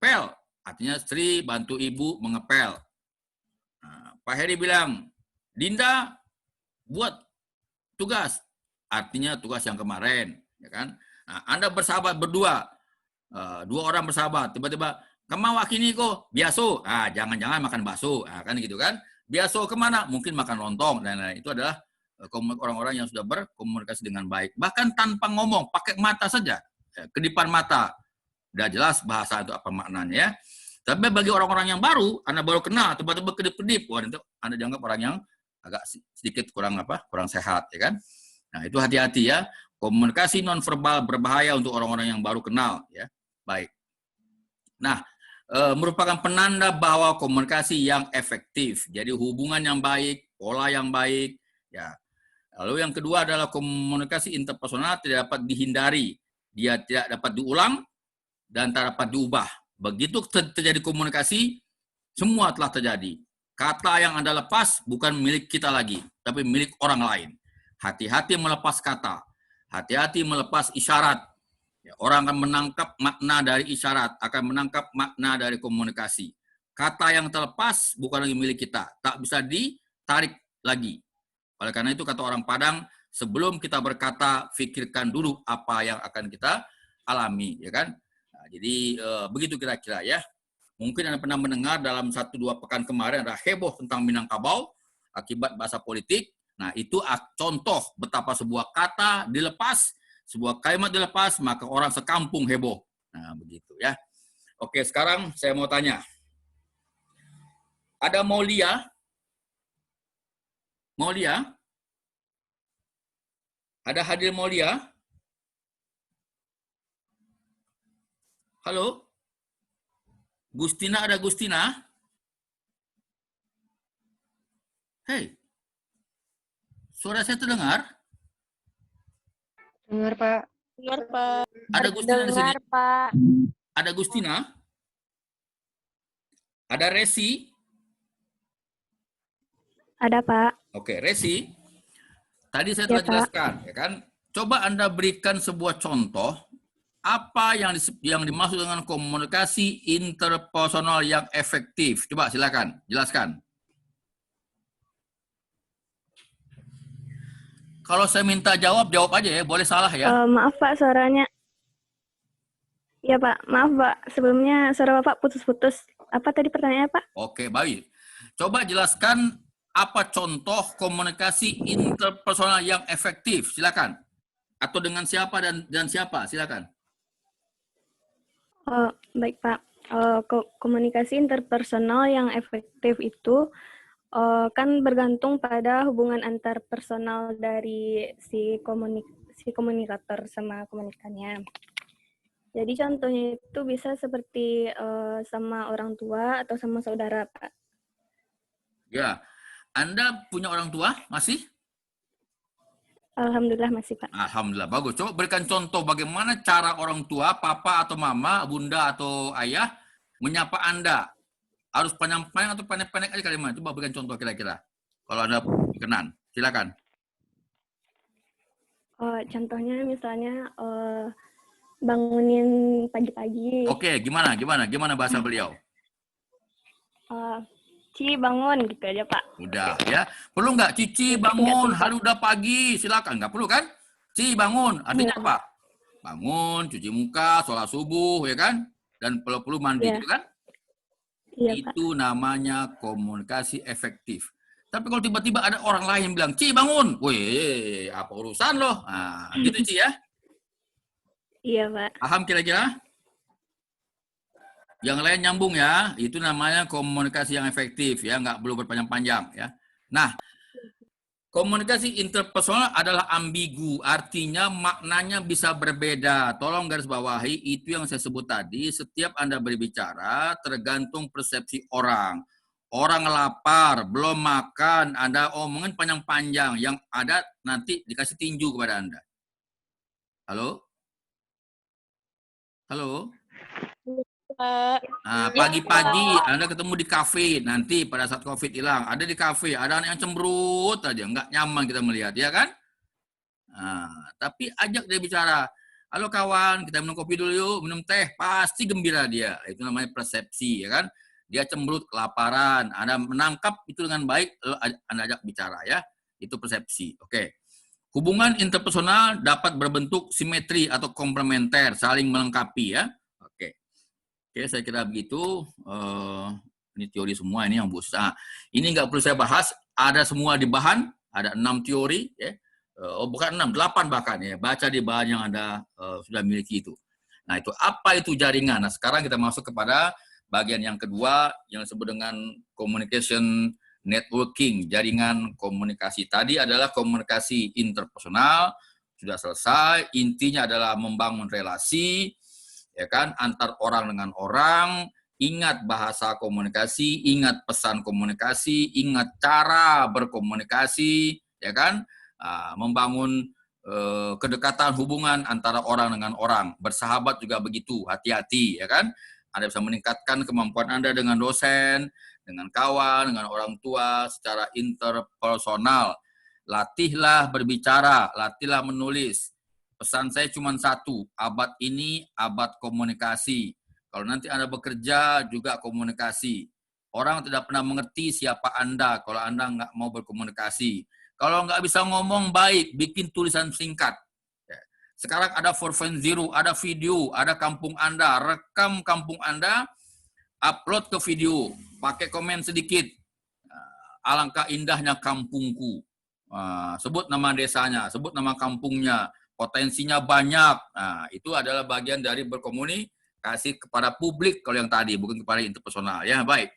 pel. Artinya Sri bantu ibu mengepel. Nah, Pak Heri bilang, Dinda buat tugas. Artinya tugas yang kemarin, ya kan? Nah, Anda bersahabat berdua, 2 orang bersahabat, tiba-tiba kamu wakini kok biaso, jangan-jangan makan bakso, kan gitu kan? Biasa kemana? Mungkin makan lontong dan lain-lain. Itu adalah orang-orang yang sudah berkomunikasi dengan baik. Bahkan tanpa ngomong, pakai mata saja. Kedipan mata. Udah jelas bahasa itu apa maknanya ya. Tapi bagi orang-orang yang baru, Anda baru kenal, tiba-tiba kedip-kedip, wah itu Anda dianggap orang yang agak sedikit kurang sehat, ya kan? Nah, itu hati-hati ya. Komunikasi nonverbal berbahaya untuk orang-orang yang baru kenal, ya. Baik. Nah, merupakan penanda bahwa komunikasi yang efektif. Jadi hubungan yang baik, pola yang baik, ya. Lalu yang kedua adalah komunikasi interpersonal tidak dapat dihindari. Dia tidak dapat diulang dan tak dapat diubah. Begitu terjadi komunikasi, semua telah terjadi. Kata yang Anda lepas bukan milik kita lagi, tapi milik orang lain. Hati-hati melepas kata. Hati-hati melepas isyarat. Ya, orang akan menangkap makna dari isyarat, akan menangkap makna dari komunikasi. Kata yang terlepas bukan lagi milik kita, tak bisa ditarik lagi. Oleh karena itu kata orang Padang, sebelum kita berkata, pikirkan dulu apa yang akan kita alami, ya kan? Nah, jadi begitu kira-kira ya. Mungkin Anda pernah mendengar dalam 1-2 pekan kemarin ada heboh tentang Minangkabau akibat bahasa politik. Nah, itu contoh betapa sebuah kata dilepas, sebuah kalimat dilepas, maka orang sekampung heboh. Nah, begitu ya. Oke, sekarang saya mau tanya. Ada Maulia? Maulia? Ada hadir Maulia? Halo? Gustina, ada Gustina? Hei. Suara saya terdengar? Dengar, Pak. Dengar, Pak. Ada Gustina di sini? Pak. Ada Gustina? Ada Resi? Ada, Pak. Oke, Resi. Tadi saya Ya, telah Pak. jelaskan, ya kan? Coba Anda berikan sebuah contoh apa yang dimaksud dengan komunikasi interpersonal yang efektif. Coba silakan, jelaskan. Kalau saya minta jawab aja ya, boleh salah ya. Maaf, Pak, suaranya. Ya, Pak. Maaf, Pak. Sebelumnya suara Bapak putus-putus. Apa tadi pertanyaannya, Pak? Oke, baik. Coba jelaskan apa contoh komunikasi interpersonal yang efektif. Silakan. Atau dengan siapa dan siapa, silakan. Baik, Pak. Komunikasi interpersonal yang efektif itu kan bergantung pada hubungan antar personal dari si komunikator sama komunikannya. Jadi contohnya itu bisa seperti sama orang tua atau sama saudara, Pak. Ya, Anda punya orang tua masih? Alhamdulillah masih, Pak. Alhamdulillah, bagus. Coba berikan contoh bagaimana cara orang tua, papa atau mama, bunda atau ayah menyapa Anda. Harus panjang-panjang atau pendek-pendek aja kalimat. Coba berikan contoh kira-kira. Kalau Anda berkenan, silakan. Contohnya misalnya bangunin pagi-pagi. Oke, gimana bahasa beliau? Ci, bangun gitu aja, Pak. Udah ya. Perlu nggak Cici bangun, hari udah pagi, silakan. Nggak perlu kan? Ci bangun, artinya Iya. apa? Bangun, cuci muka, sholat subuh, ya kan? Dan perlu mandi, Iya. gitu kan? Iya, Pak. Itu namanya komunikasi efektif. Tapi kalau tiba-tiba ada orang lain yang bilang, Ci bangun, wih, apa urusan loh? Nah, gitu Ci ya. Iya, Pak. Paham kira-kira? Yang lain nyambung ya, itu namanya komunikasi yang efektif ya, nggak perlu berpanjang-panjang ya. Nah, komunikasi interpersonal adalah ambigu, artinya maknanya bisa berbeda. Tolong garis bawahi, itu yang saya sebut tadi, setiap Anda berbicara tergantung persepsi orang. Orang lapar, belum makan, Anda omongin panjang-panjang, yang ada nanti dikasih tinju kepada Anda. Halo? Halo? Pak. Nah, pagi-pagi Anda ketemu di kafe, nanti pada saat COVID hilang, ada di kafe, ada anak yang cemberut aja, nggak nyaman kita melihat, ya kan? Nah, tapi ajak dia bicara, halo kawan, kita minum kopi dulu yuk, minum teh, pasti gembira dia. Itu namanya persepsi, ya kan? Dia cemberut, kelaparan, Anda menangkap itu dengan baik, lalu Anda ajak bicara, ya. Itu persepsi, oke. Hubungan interpersonal dapat berbentuk simetri atau komplementer, saling melengkapi, ya. Oke, saya kira begitu. Ini teori semua, ini yang bus. Nah, ini nggak perlu saya bahas, ada semua di bahan, ada 6 teori, ya. Oh bukan 6, 8 bahkan ya. Baca di bahan yang Anda sudah miliki itu. Nah itu apa itu jaringan? Nah sekarang kita masuk kepada bagian yang kedua yang disebut dengan communication networking, jaringan komunikasi. Tadi adalah komunikasi interpersonal, sudah selesai. Intinya adalah membangun relasi, ya kan, antar orang dengan orang. Ingat bahasa komunikasi, ingat pesan komunikasi, ingat cara berkomunikasi, ya kan? Membangun kedekatan hubungan antara orang dengan orang. Bersahabat juga begitu, hati-hati, ya kan? Anda bisa meningkatkan kemampuan Anda dengan dosen, dengan kawan, dengan orang tua secara interpersonal. Latihlah berbicara, latihlah menulis. Pesan saya cuma satu, abad ini abad komunikasi. Kalau nanti Anda bekerja juga komunikasi. Orang tidak pernah mengerti siapa Anda kalau Anda nggak mau berkomunikasi. Kalau nggak bisa ngomong baik, bikin tulisan singkat. Sekarang ada 4.0, ada video, ada kampung Anda, rekam kampung Anda, upload ke video, pakai komen sedikit. Alangkah indahnya kampungku. Sebut nama desanya, sebut nama kampungnya, potensinya banyak. Nah, itu adalah bagian dari berkomunikasi kepada publik kalau yang tadi, bukan kepada interpersonal. Ya, baik.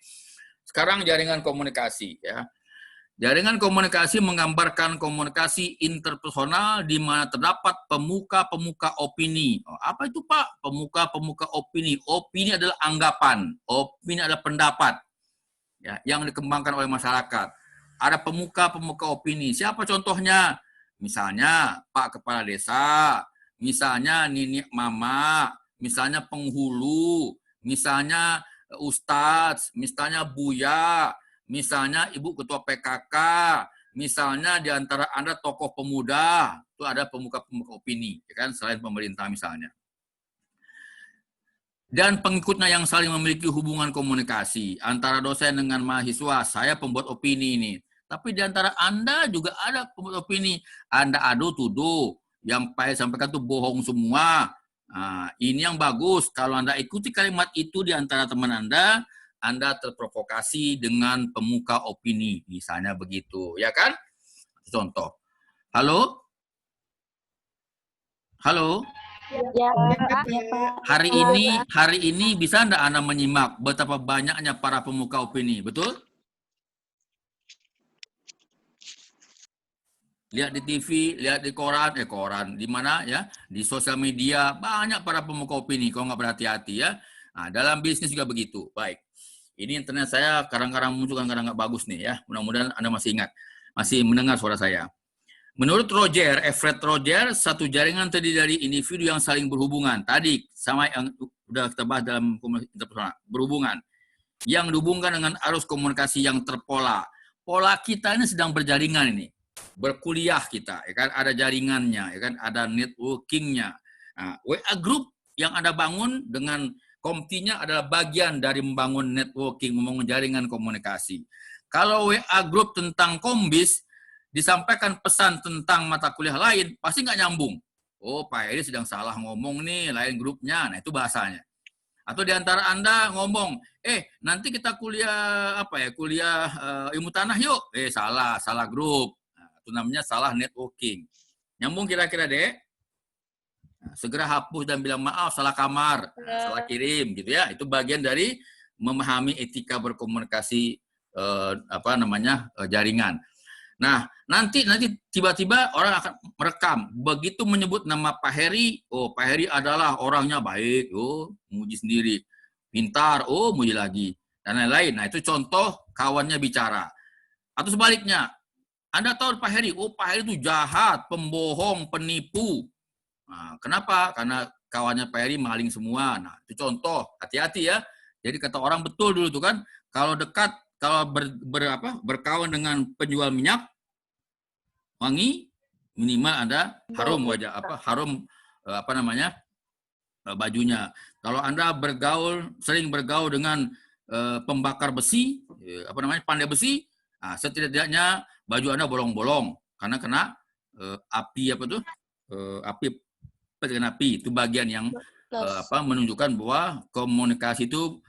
Sekarang jaringan komunikasi, ya. Jaringan komunikasi menggambarkan komunikasi interpersonal di mana terdapat pemuka-pemuka opini. Apa itu Pak? Pemuka-pemuka opini. Opini adalah anggapan, opini adalah pendapat, ya, yang dikembangkan oleh masyarakat. Ada pemuka-pemuka opini. Siapa contohnya? Misalnya Pak Kepala Desa, misalnya Nini Mama, misalnya penghulu, misalnya Ustadz, misalnya Buya, misalnya Ibu Ketua PKK, misalnya di antara Anda tokoh pemuda, itu ada pemuka-pemuka opini, ya kan, selain pemerintah misalnya. Dan pengikutnya yang saling memiliki hubungan komunikasi antara dosen dengan mahasiswa. Saya pembuat opini ini. Tapi di antara Anda juga ada pembuat opini. Anda adu tuduh, yang saya sampaikan itu bohong semua. Nah, ini yang bagus. Kalau Anda ikuti kalimat itu di antara teman Anda terprovokasi dengan pemuka opini. Misalnya begitu, ya kan? Contoh. Halo? Halo? Ya, Pak. Ya, Pak. Hari ini bisa Anda menyimak betapa banyaknya para pemuka opini, betul? Lihat di TV, lihat di koran, di mana ya? Di sosial media, banyak para pemuka opini, kalau nggak berhati-hati ya. Nah, dalam bisnis juga begitu. Baik. Ini internet saya kadang-kadang muncul, kadang-kadang nggak bagus nih ya. Mudah-mudahan Anda masih ingat, masih mendengar suara saya. Menurut Fred Roger, satu jaringan terdiri dari individu yang saling berhubungan. Tadi sama yang sudah kita bahas dalam komunikasi interpersonal, berhubungan. Yang dihubungkan dengan arus komunikasi yang terpola. Pola kita ini sedang berjaringan ini. Berkuliah kita, ya kan, ada jaringannya, ya kan, ada networkingnya. Nah, WA group yang Anda bangun dengan komtinya adalah bagian dari membangun networking, membangun jaringan komunikasi. Kalau WA group tentang kombis, disampaikan pesan tentang mata kuliah lain, pasti nggak nyambung. Oh, Pak Heri sedang salah ngomong nih, lain grupnya. Nah, itu bahasanya. Atau di antara Anda ngomong, nanti kita kuliah kuliah ilmu tanah yuk. Salah grup. Nah, itu namanya salah networking. Nyambung kira-kira, Dek? Nah, segera hapus dan bilang maaf, salah kamar, salah kirim, gitu ya. Itu bagian dari memahami etika berkomunikasi jaringan. Nah, nanti tiba-tiba orang akan merekam. Begitu menyebut nama Pak Heri, oh Pak Heri adalah orangnya baik, oh muji sendiri. Pintar, oh muji lagi. Dan lain-lain. Nah, itu contoh kawannya bicara. Atau sebaliknya, Anda tahu Pak Heri, oh Pak Heri itu jahat, pembohong, penipu. Nah, kenapa? Karena kawannya Pak Heri maling semua. Nah, itu contoh, hati-hati ya. Jadi kata orang betul dulu tuh kan, kalau dekat, kalau berkawan dengan penjual minyak wangi, minimal ada harum wajah bajunya. Kalau Anda sering bergaul dengan pembakar besi, pandai besi, setidaknya baju Anda bolong-bolong karena kena api api itu bagian yang menunjukkan bahwa komunikasi itu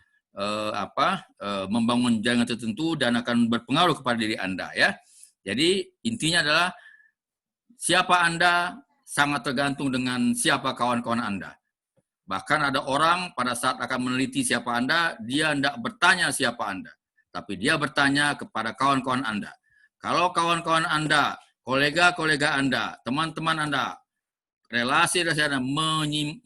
membangun jaringan tertentu dan akan berpengaruh kepada diri Anda ya. Jadi intinya adalah siapa Anda sangat tergantung dengan siapa kawan-kawan Anda. Bahkan ada orang pada saat akan meneliti siapa Anda, dia tidak bertanya siapa Anda, tapi dia bertanya kepada kawan-kawan Anda. Kalau kawan-kawan Anda, kolega-kolega Anda, teman-teman Anda, relasi-relasi Anda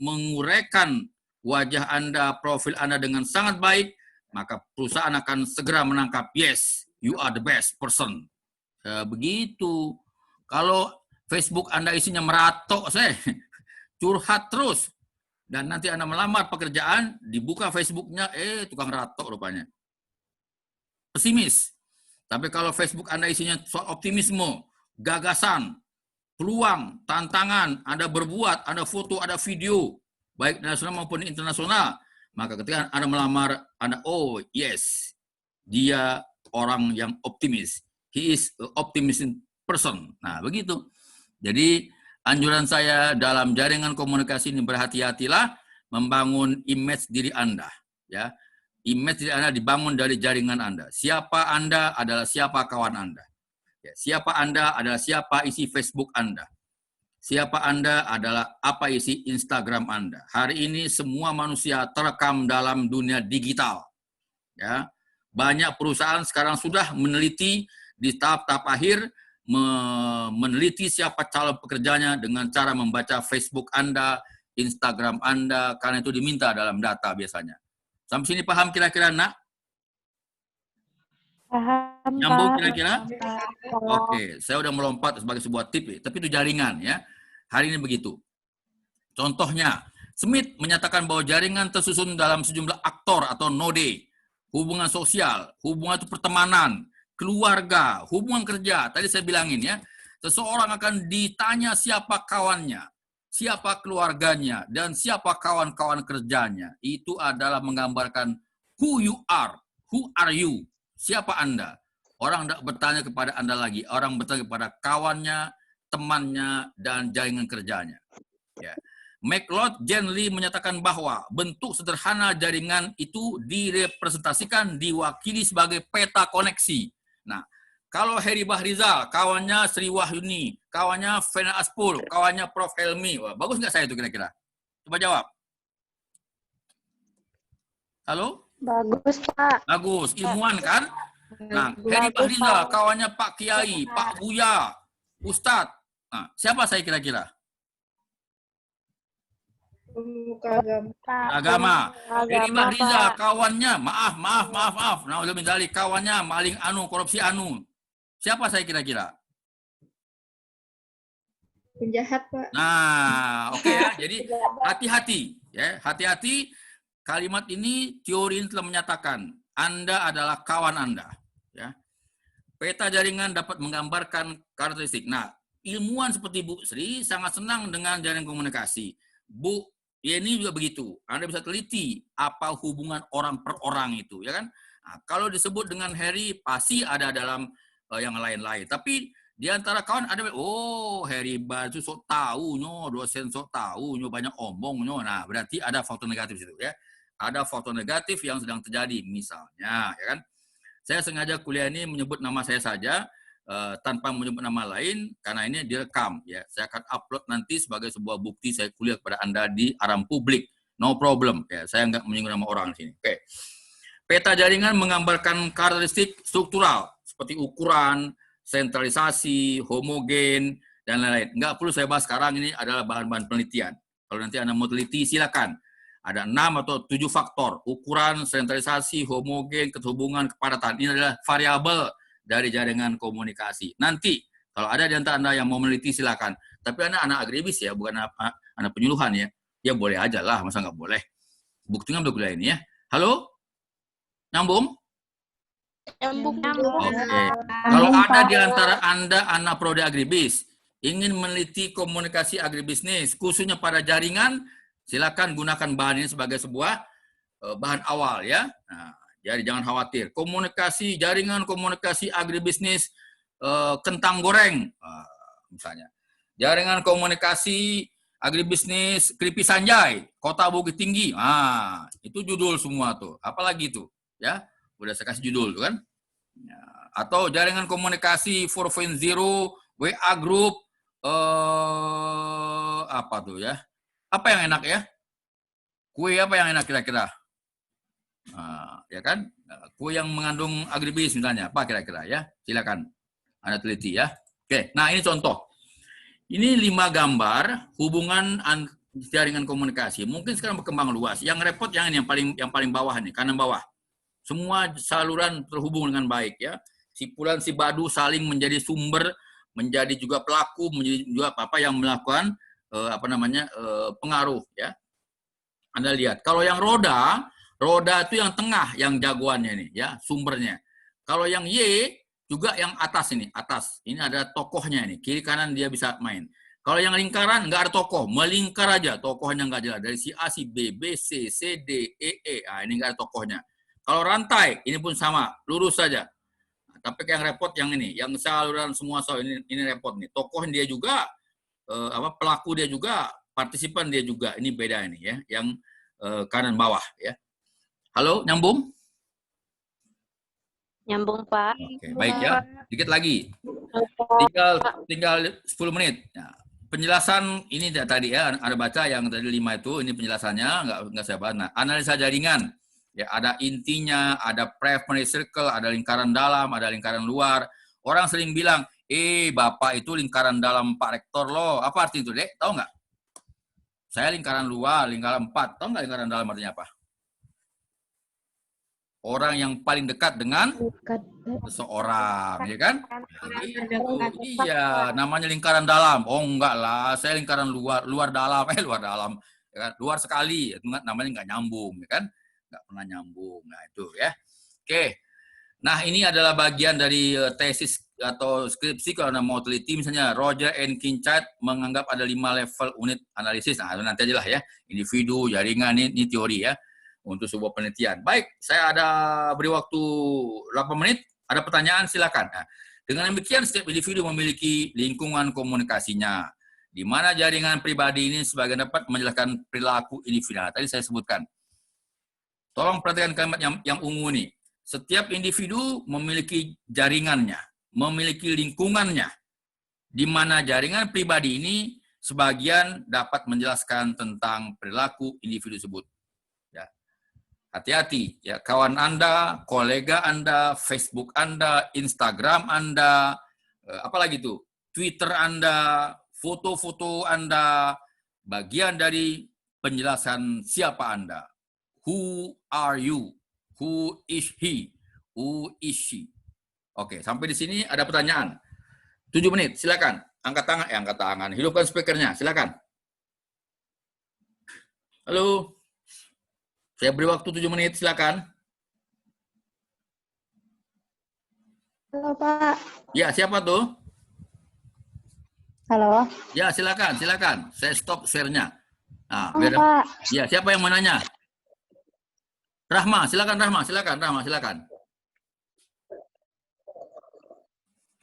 menguraikan wajah Anda, profil Anda dengan sangat baik, maka perusahaan akan segera menangkap, yes, you are the best person. Begitu. Kalau Facebook Anda isinya meratok, curhat terus, dan nanti Anda melamar pekerjaan, dibuka Facebooknya, tukang ratok rupanya. Pesimis. Tapi kalau Facebook Anda isinya soal optimisme, gagasan, peluang, tantangan, Anda berbuat, ada foto, ada video, baik nasional maupun internasional, maka ketika Anda melamar, Anda, oh yes, dia orang yang optimis. He is an optimistic person. Nah, begitu. Jadi, anjuran saya dalam jaringan komunikasi ini berhati-hatilah membangun image diri Anda. Ya, image diri Anda dibangun dari jaringan Anda. Siapa Anda adalah siapa kawan Anda. Ya, siapa Anda adalah siapa isi Facebook Anda. Siapa Anda adalah apa isi Instagram Anda. Hari ini semua manusia terekam dalam dunia digital. Ya, banyak perusahaan sekarang sudah meneliti di tahap-tahap akhir, meneliti siapa calon pekerjanya dengan cara membaca Facebook Anda, Instagram Anda, karena itu diminta dalam data biasanya. Sampai sini paham kira-kira, Nak? Paham, Nyambung Pak. kira-kira? Oke, saya udah melompat sebagai sebuah tip, tapi itu jaringan ya. Hari ini begitu. Contohnya, Smith menyatakan bahwa jaringan tersusun dalam sejumlah aktor atau node, hubungan sosial, hubungan itu pertemanan, keluarga, hubungan kerja. Tadi saya bilangin ya, seseorang akan ditanya siapa kawannya, siapa keluarganya, dan siapa kawan-kawan kerjanya. Itu adalah menggambarkan who you are, who are you, siapa Anda. Orang tidak bertanya kepada Anda lagi, orang bertanya kepada kawannya, temannya, dan jaringan kerjanya. Ya. McLeod Lee menyatakan bahwa bentuk sederhana jaringan itu direpresentasikan, diwakili sebagai peta koneksi. Nah, kalau Heri Bahrizal, kawannya Sri Wahyuni, kawannya Fena Aspul, kawannya Prof. Helmi, wah, bagus nggak saya itu kira-kira? Coba jawab. Halo? Bagus, Pak. Bagus, ilmuwan kan? Nah, Heri Bahrizal, kawannya Pak Kiai, Pak Buya, Ustadz. Nah, siapa saya kira-kira? Agama. Heri Bahrizal, kawannya, maaf. Nah, udah minta kawannya maling anu, korupsi anu. Siapa saya kira-kira? Penjahat, Pak. Nah, oke ya. Jadi hati-hati ya, hati-hati. Kalimat ini, teori ini telah menyatakan Anda adalah kawan Anda. Ya. Peta jaringan dapat menggambarkan karakteristik. Nah, ilmuwan seperti Bu Sri sangat senang dengan jaringan komunikasi. Bu, ya ini juga begitu. Anda bisa teliti apa hubungan orang per orang itu, ya kan? Nah, kalau disebut dengan Heri, pasti ada dalam yang lain-lain. Tapi di antara kawan ada, oh Heri Baju sok tahu, dosen sok tahu, banyak omong, nah berarti ada faktor negatif situ ya. Ada faktor negatif yang sedang terjadi, misalnya, ya kan? Saya sengaja kuliah ini menyebut nama saya saja, tanpa menyebut nama lain, karena ini direkam. Ya. Saya akan upload nanti sebagai sebuah bukti saya kuliah kepada Anda di aram publik. No problem. Ya, saya nggak menyinggung nama orang di sini. Oke. Peta jaringan menggambarkan karakteristik struktural, seperti ukuran, sentralisasi, homogen, dan lain-lain. Nggak perlu saya bahas sekarang, ini adalah bahan-bahan penelitian. Kalau nanti Anda mau teliti, silakan. Ada 6 atau 7 faktor. Ukuran, sentralisasi, homogen, kehubungan, kepadatan. Ini adalah variabel dari jaringan komunikasi. Nanti, kalau ada di antara Anda yang mau meneliti, silakan. Tapi Anda anak agribis ya, bukan anak penyuluhan ya. Ya boleh aja lah, masa nggak boleh. Buktinya udah kuliah ini ya. Halo? Nyambung? Nyambung. Oke. Kalau ada di antara Anda anak prodi agribis, ingin meneliti komunikasi agribisnis, khususnya pada jaringan, silakan gunakan bahan ini sebagai sebuah bahan awal ya. Nah, jadi jangan khawatir. Komunikasi, jaringan komunikasi agribisnis kentang goreng, misalnya. Jaringan komunikasi Agribisnis Kripi Sanjay, Kota Bukit Tinggi. Itu judul semua tuh. Apalagi tuh, ya. Udah saya kasih judul tuh kan. Ya. Atau jaringan komunikasi 4.0, WA group, apa tuh ya? Apa yang enak ya? Kue apa yang enak kira-kira? Ya kan? Kue yang mengandung agribis misalnya, apa kira-kira ya? Silakan Anda teliti ya. Oke, nah ini contoh. Ini 5 gambar hubungan jaringan komunikasi. Mungkin sekarang berkembang luas. Yang repot yang ini yang paling bawah nih, kanan bawah. Semua saluran terhubung dengan baik ya. Si Pulan si Badu saling menjadi sumber, menjadi juga pelaku, menjadi juga apa yang melakukan pengaruh ya. Anda lihat. Kalau yang roda itu yang tengah yang jagoannya nih ya, sumbernya. Kalau yang Y juga yang atas ini, atas. Ini ada tokohnya ini, kiri kanan dia bisa main. Kalau yang lingkaran nggak ada tokoh, melingkar aja, tokohnya nggak jelas. Dari si A, si B, B, C, C, D, E, E. Ini nggak ada tokohnya. Kalau rantai, ini pun sama, lurus saja. Tapi yang repot yang ini, yang saluran semua ini repot nih. Tokoh dia juga, pelaku dia juga, partisipan dia juga. Ini beda ini ya, yang kanan bawah ya. Halo, nyambung? Nyambung, Pak. Oke, baik ya. Dikit lagi. Tinggal 10 menit. Ya. Penjelasan ini tadi ya, ada baca yang tadi 5 itu, ini penjelasannya, nggak saya bahas. Nah, analisa jaringan. Ya, ada intinya, ada primary circle, ada lingkaran dalam, ada lingkaran luar. Orang sering bilang, Bapak itu lingkaran dalam Pak Rektor loh. Apa arti itu, Dek? Tahu nggak? Saya lingkaran luar, lingkaran 4. Tahu nggak lingkaran dalam artinya apa? Orang yang paling dekat dengan seseorang, ya kan? Iya, namanya lingkaran dalam. Oh enggak lah, saya lingkaran luar dalam, luar dalam, ya kan? Luar sekali, itu namanya nggak nyambung, ya kan? Nggak pernah nyambung. Nah itu ya. Oke. Nah ini adalah bagian dari tesis atau skripsi kalau Anda mau teliti, misalnya Roger and Kincaid menganggap ada 5 level unit analisis. Nah nanti aja lah ya, individu, jaringan, ini teori ya. Untuk sebuah penelitian. Baik, saya ada beri waktu 8 menit. Ada pertanyaan, silakan. Nah, dengan demikian, setiap individu memiliki lingkungan komunikasinya. Di mana jaringan pribadi ini sebagian dapat menjelaskan perilaku individu. Nah, tadi saya sebutkan. Tolong perhatikan kalimat yang ungu nih. Setiap individu memiliki jaringannya, memiliki lingkungannya. Di mana jaringan pribadi ini sebagian dapat menjelaskan tentang perilaku individu tersebut. Hati-hati ya, kawan Anda, kolega Anda, Facebook Anda, Instagram Anda, apalagi tuh, Twitter Anda, foto-foto Anda, bagian dari penjelasan siapa Anda. Who are you? Who is he? Who is she? Oke, sampai di sini ada pertanyaan. 7 menit, silakan. Angkat tangan, hidupkan speakernya, silakan. Halo. Saya beri waktu 7 menit, silakan. Halo, Pak. Ya, siapa tuh? Halo. Ya, silakan. Saya stop share-nya. Nah, Halo, Pak. Ya, siapa yang mau nanya? Rahma, silakan.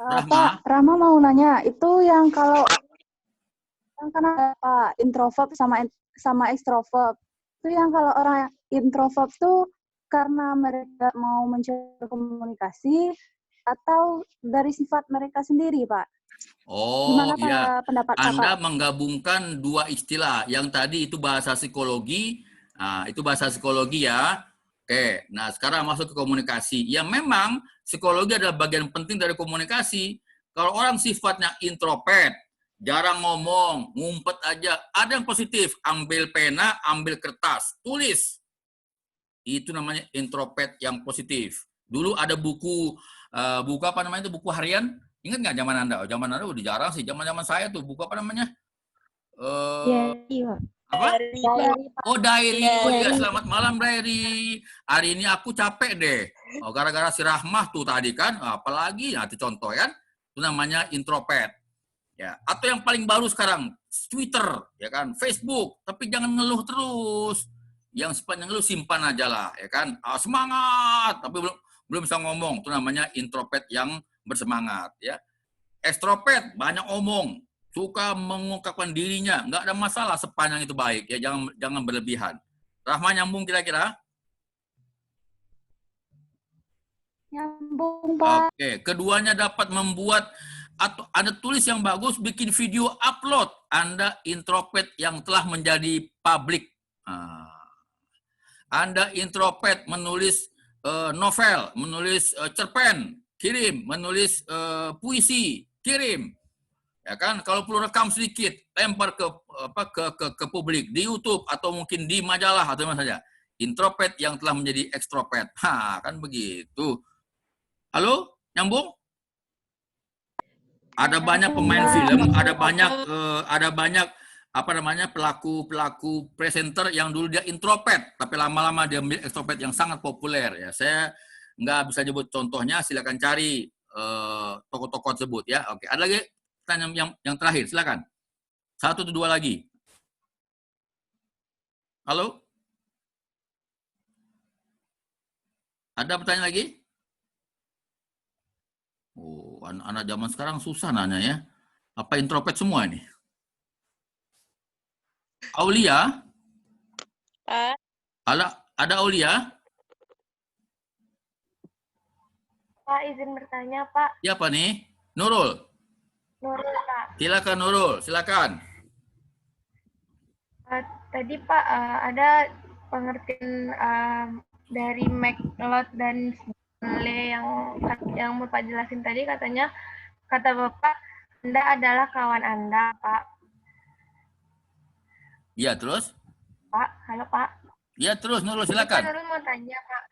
Pak, Rahma mau nanya, itu yang kalau yang kan ada Pak, introvert sama extrovert. Itu yang kalau orang introvert tuh karena mereka mau mencari komunikasi atau dari sifat mereka sendiri, Pak? Oh, Gimana iya. pendapat Anda Bapak? menggabungkan 2 istilah. Yang tadi itu bahasa psikologi. Nah, itu bahasa psikologi ya. Oke, nah sekarang masuk ke komunikasi. Ya memang psikologi adalah bagian penting dari komunikasi. Kalau orang sifatnya introvert, jarang ngomong, ngumpet aja. Ada yang positif, ambil pena, ambil kertas, tulis. Itu namanya introvert yang positif. Dulu ada buku apa namanya itu, buku harian. Ingat nggak zaman Anda? Zaman Anda udah jarang sih. Zaman saya tuh buku apa namanya? Iya. Apa? Dari Oh, diary. Oh iya, selamat malam diary. Hari ini aku capek deh. Oh, gara-gara si Rahmah tuh tadi kan. Apalagi nanti contoh kan. Itu namanya introvert. Ya, atau yang paling baru sekarang Twitter, ya kan, Facebook, tapi jangan ngeluh terus. Yang sifatnya ngeluh simpan aja lah, ya kan. Semangat, tapi belum bisa ngomong. Itu namanya introvert yang bersemangat, ya. Extrovert banyak omong, suka mengungkapkan dirinya, nggak ada masalah sepanjang itu baik ya, jangan berlebihan. Rahma nyambung kira-kira? Nyambung, Pak. Oke, keduanya dapat membuat atau Anda tulis yang bagus, bikin video upload. Anda introvert yang telah menjadi publik. Anda introvert menulis novel, menulis cerpen, kirim, menulis puisi, kirim. Ya kan, kalau perlu rekam sedikit, lempar ke publik di YouTube atau mungkin di majalah atau mana saja. Introvert yang telah menjadi ekstrovert. Kan begitu. Halo, nyambung? Ada banyak pemain film, ada banyak apa namanya pelaku presenter yang dulu dia introvert, tapi lama-lama dia menjadi ekstrovert yang sangat populer. Ya, saya nggak bisa nyebut contohnya, silakan cari tokoh-tokoh tersebut ya. Oke, ada lagi pertanyaan yang terakhir, silakan. 1 atau 2 lagi. Halo? Ada pertanyaan lagi? Oh, anak-anak zaman sekarang susah nanya ya. Apa introvert semua ini? Aulia? Pak. Ada Aulia? Pak, izin bertanya, Pak. Siapa nih? Nurul? Nurul, Pak. Silakan Nurul, silakan. Tadi, Pak, ada pengertian dari McLeod dan Le yang Bapak jelasin tadi, katanya, kata Bapak, Anda adalah kawan Anda, Pak. Iya, terus? Pak, halo, Pak. Iya, terus Nurul, Jadi, Pak, silakan. Nurul mau tanya, Pak.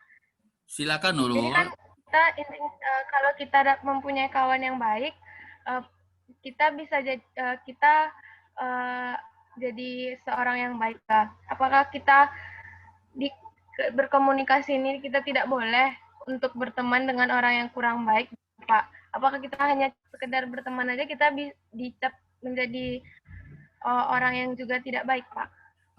Silakan Jadi Nurul. kan kalau kita mempunyai kawan yang baik, kita bisa jadi seorang yang baik. Apakah kita berkomunikasi ini kita tidak boleh untuk berteman dengan orang yang kurang baik, Pak? Apakah kita hanya sekedar berteman aja kita dicap menjadi orang yang juga tidak baik, Pak?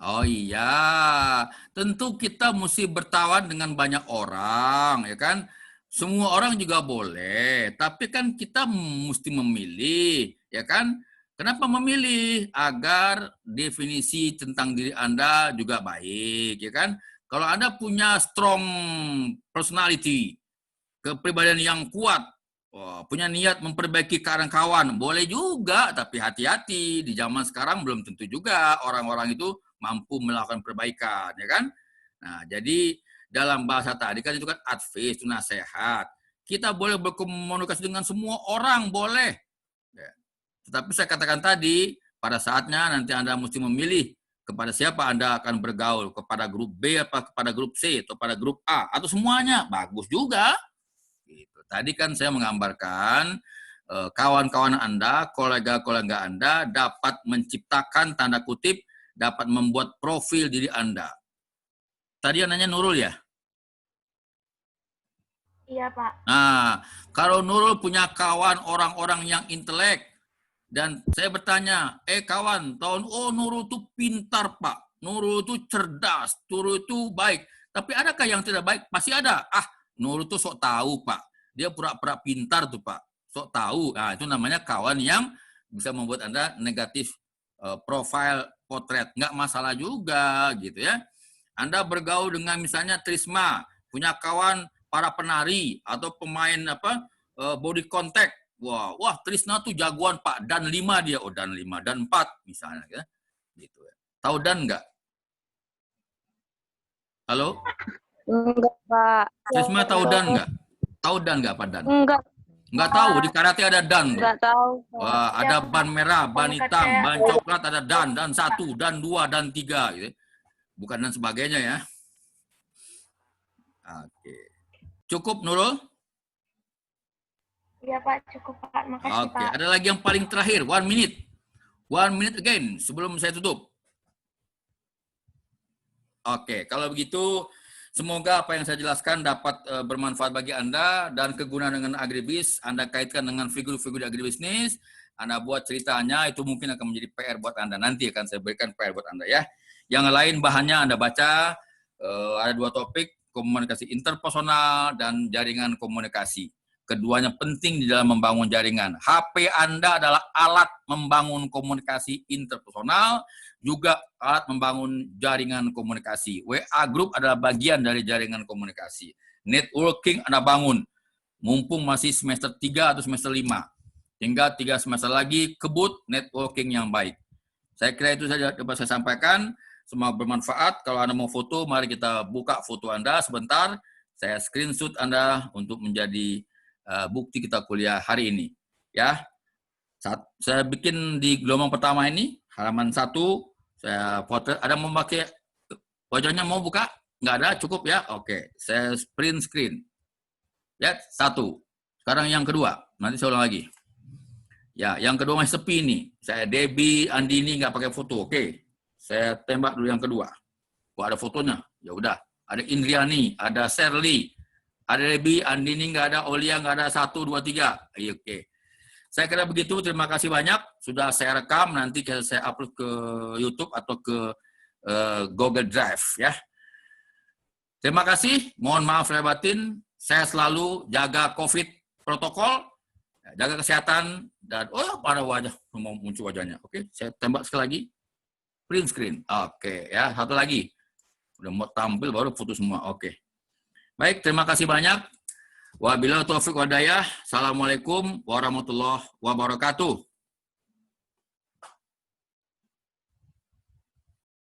Oh iya, tentu kita mesti bertawan dengan banyak orang, ya kan? Semua orang juga boleh, tapi kan kita mesti memilih, ya kan? Kenapa memilih? Agar definisi tentang diri Anda juga baik, ya kan? Kalau Anda punya strong personality, kepribadian yang kuat, punya niat memperbaiki kawan-kawan, boleh juga, tapi hati-hati, di zaman sekarang belum tentu juga orang-orang itu mampu melakukan perbaikan, ya kan? Nah, jadi dalam bahasa tadi kan itu kan advice, itu nasihat. Kita boleh berkomunikasi dengan semua orang, boleh. Ya. Tetapi saya katakan tadi, pada saatnya nanti Anda mesti memilih kepada siapa Anda akan bergaul, kepada grup B, apa kepada grup C, atau pada grup A, atau semuanya, bagus juga. Gitu. Tadi kan saya menggambarkan kawan-kawan Anda, kolega-kolega Anda dapat menciptakan tanda kutip, dapat membuat profil diri Anda. Tadi yang nanya Nurul ya? Iya, Pak. Nah, kalau Nurul punya kawan orang-orang yang intelek, dan saya bertanya, kawan, Nurul itu pintar, Pak. Nurul itu cerdas, Nurul itu baik. Tapi adakah yang tidak baik? Pasti ada. Nurul itu sok tahu, Pak. Dia pura-pura pintar tuh, Pak. Sok tahu. Nah, itu namanya kawan yang bisa membuat Anda negatif profile potret. Nggak masalah juga, gitu ya. Anda bergaul dengan misalnya Trisma, punya kawan para penari atau pemain body contact. Wah, Trisna tuh jagoan, Pak. Dan 5 dia. Dan 5, dan 4 misalnya. Ya. Gitu ya. Tahu dan nggak? Halo? Enggak, Pak. Trisma tahu dan nggak? Tahu dan nggak, Pak Dan? Enggak. Nggak tahu, di karate ada dan. Enggak tahu. Wah, ada ban merah, ban hitam, ban coklat, ada dan 1, dan 2, dan 3. Gitu. Bukan dan sebagainya ya. Oke. Cukup, Nurul? Iya, Pak. Cukup, Pak. Makasih, Oke, Pak. ada lagi yang paling terakhir, 1 minute. 1 minute again, sebelum saya tutup. Oke, kalau begitu, semoga apa yang saya jelaskan dapat bermanfaat bagi Anda dan kegunaan dengan agribis. Anda kaitkan dengan figur-figur di agribisnis, Anda buat ceritanya, itu mungkin akan menjadi PR buat Anda. Nanti akan saya berikan PR buat Anda ya. Yang lain bahannya Anda baca, ada 2 topik, komunikasi interpersonal dan jaringan komunikasi. Keduanya penting di dalam membangun jaringan. HP Anda adalah alat membangun komunikasi interpersonal, juga alat membangun jaringan komunikasi. WA Group adalah bagian dari jaringan komunikasi. Networking Anda bangun, mumpung masih semester 3 atau semester 5. Hingga 3 semester lagi, kebut networking yang baik. Saya kira itu saja dapat saya sampaikan. Semoga bermanfaat. Kalau Anda mau foto, mari kita buka foto Anda sebentar. Saya screenshot Anda untuk menjadi bukti kita kuliah hari ini. Ya, saya bikin di gelombang pertama ini, halaman 1, saya foto. Ada mau pakai wajahnya, mau buka? Nggak ada, cukup ya? Oke, saya print screen. Ya, 1. Sekarang yang kedua, nanti saya ulang lagi. Ya, yang kedua masih sepi nih. Saya Debbie, Andini nggak pakai foto. Oke, saya tembak dulu yang kedua. Kok ada fotonya? Ya udah. Ada Indriani, ada Sherly, ada Debbie, Andini nggak ada, Olia nggak ada, 1, 2, 3. Oke. Saya kira begitu. Terima kasih banyak. Sudah saya rekam. Nanti saya upload ke YouTube atau ke Google Drive ya. Terima kasih. Mohon maaf lahir batin. Saya selalu jaga COVID protokol, jaga kesehatan, dan mana wajah, mau muncul wajahnya. Oke, saya tembak sekali lagi. Print screen. Oke, ya, satu lagi. Udah mau tampil baru foto semua. Oke. Baik, terima kasih banyak. Wabillahi taufiq wal hidayah. Assalamualaikum warahmatullahi wabarakatuh.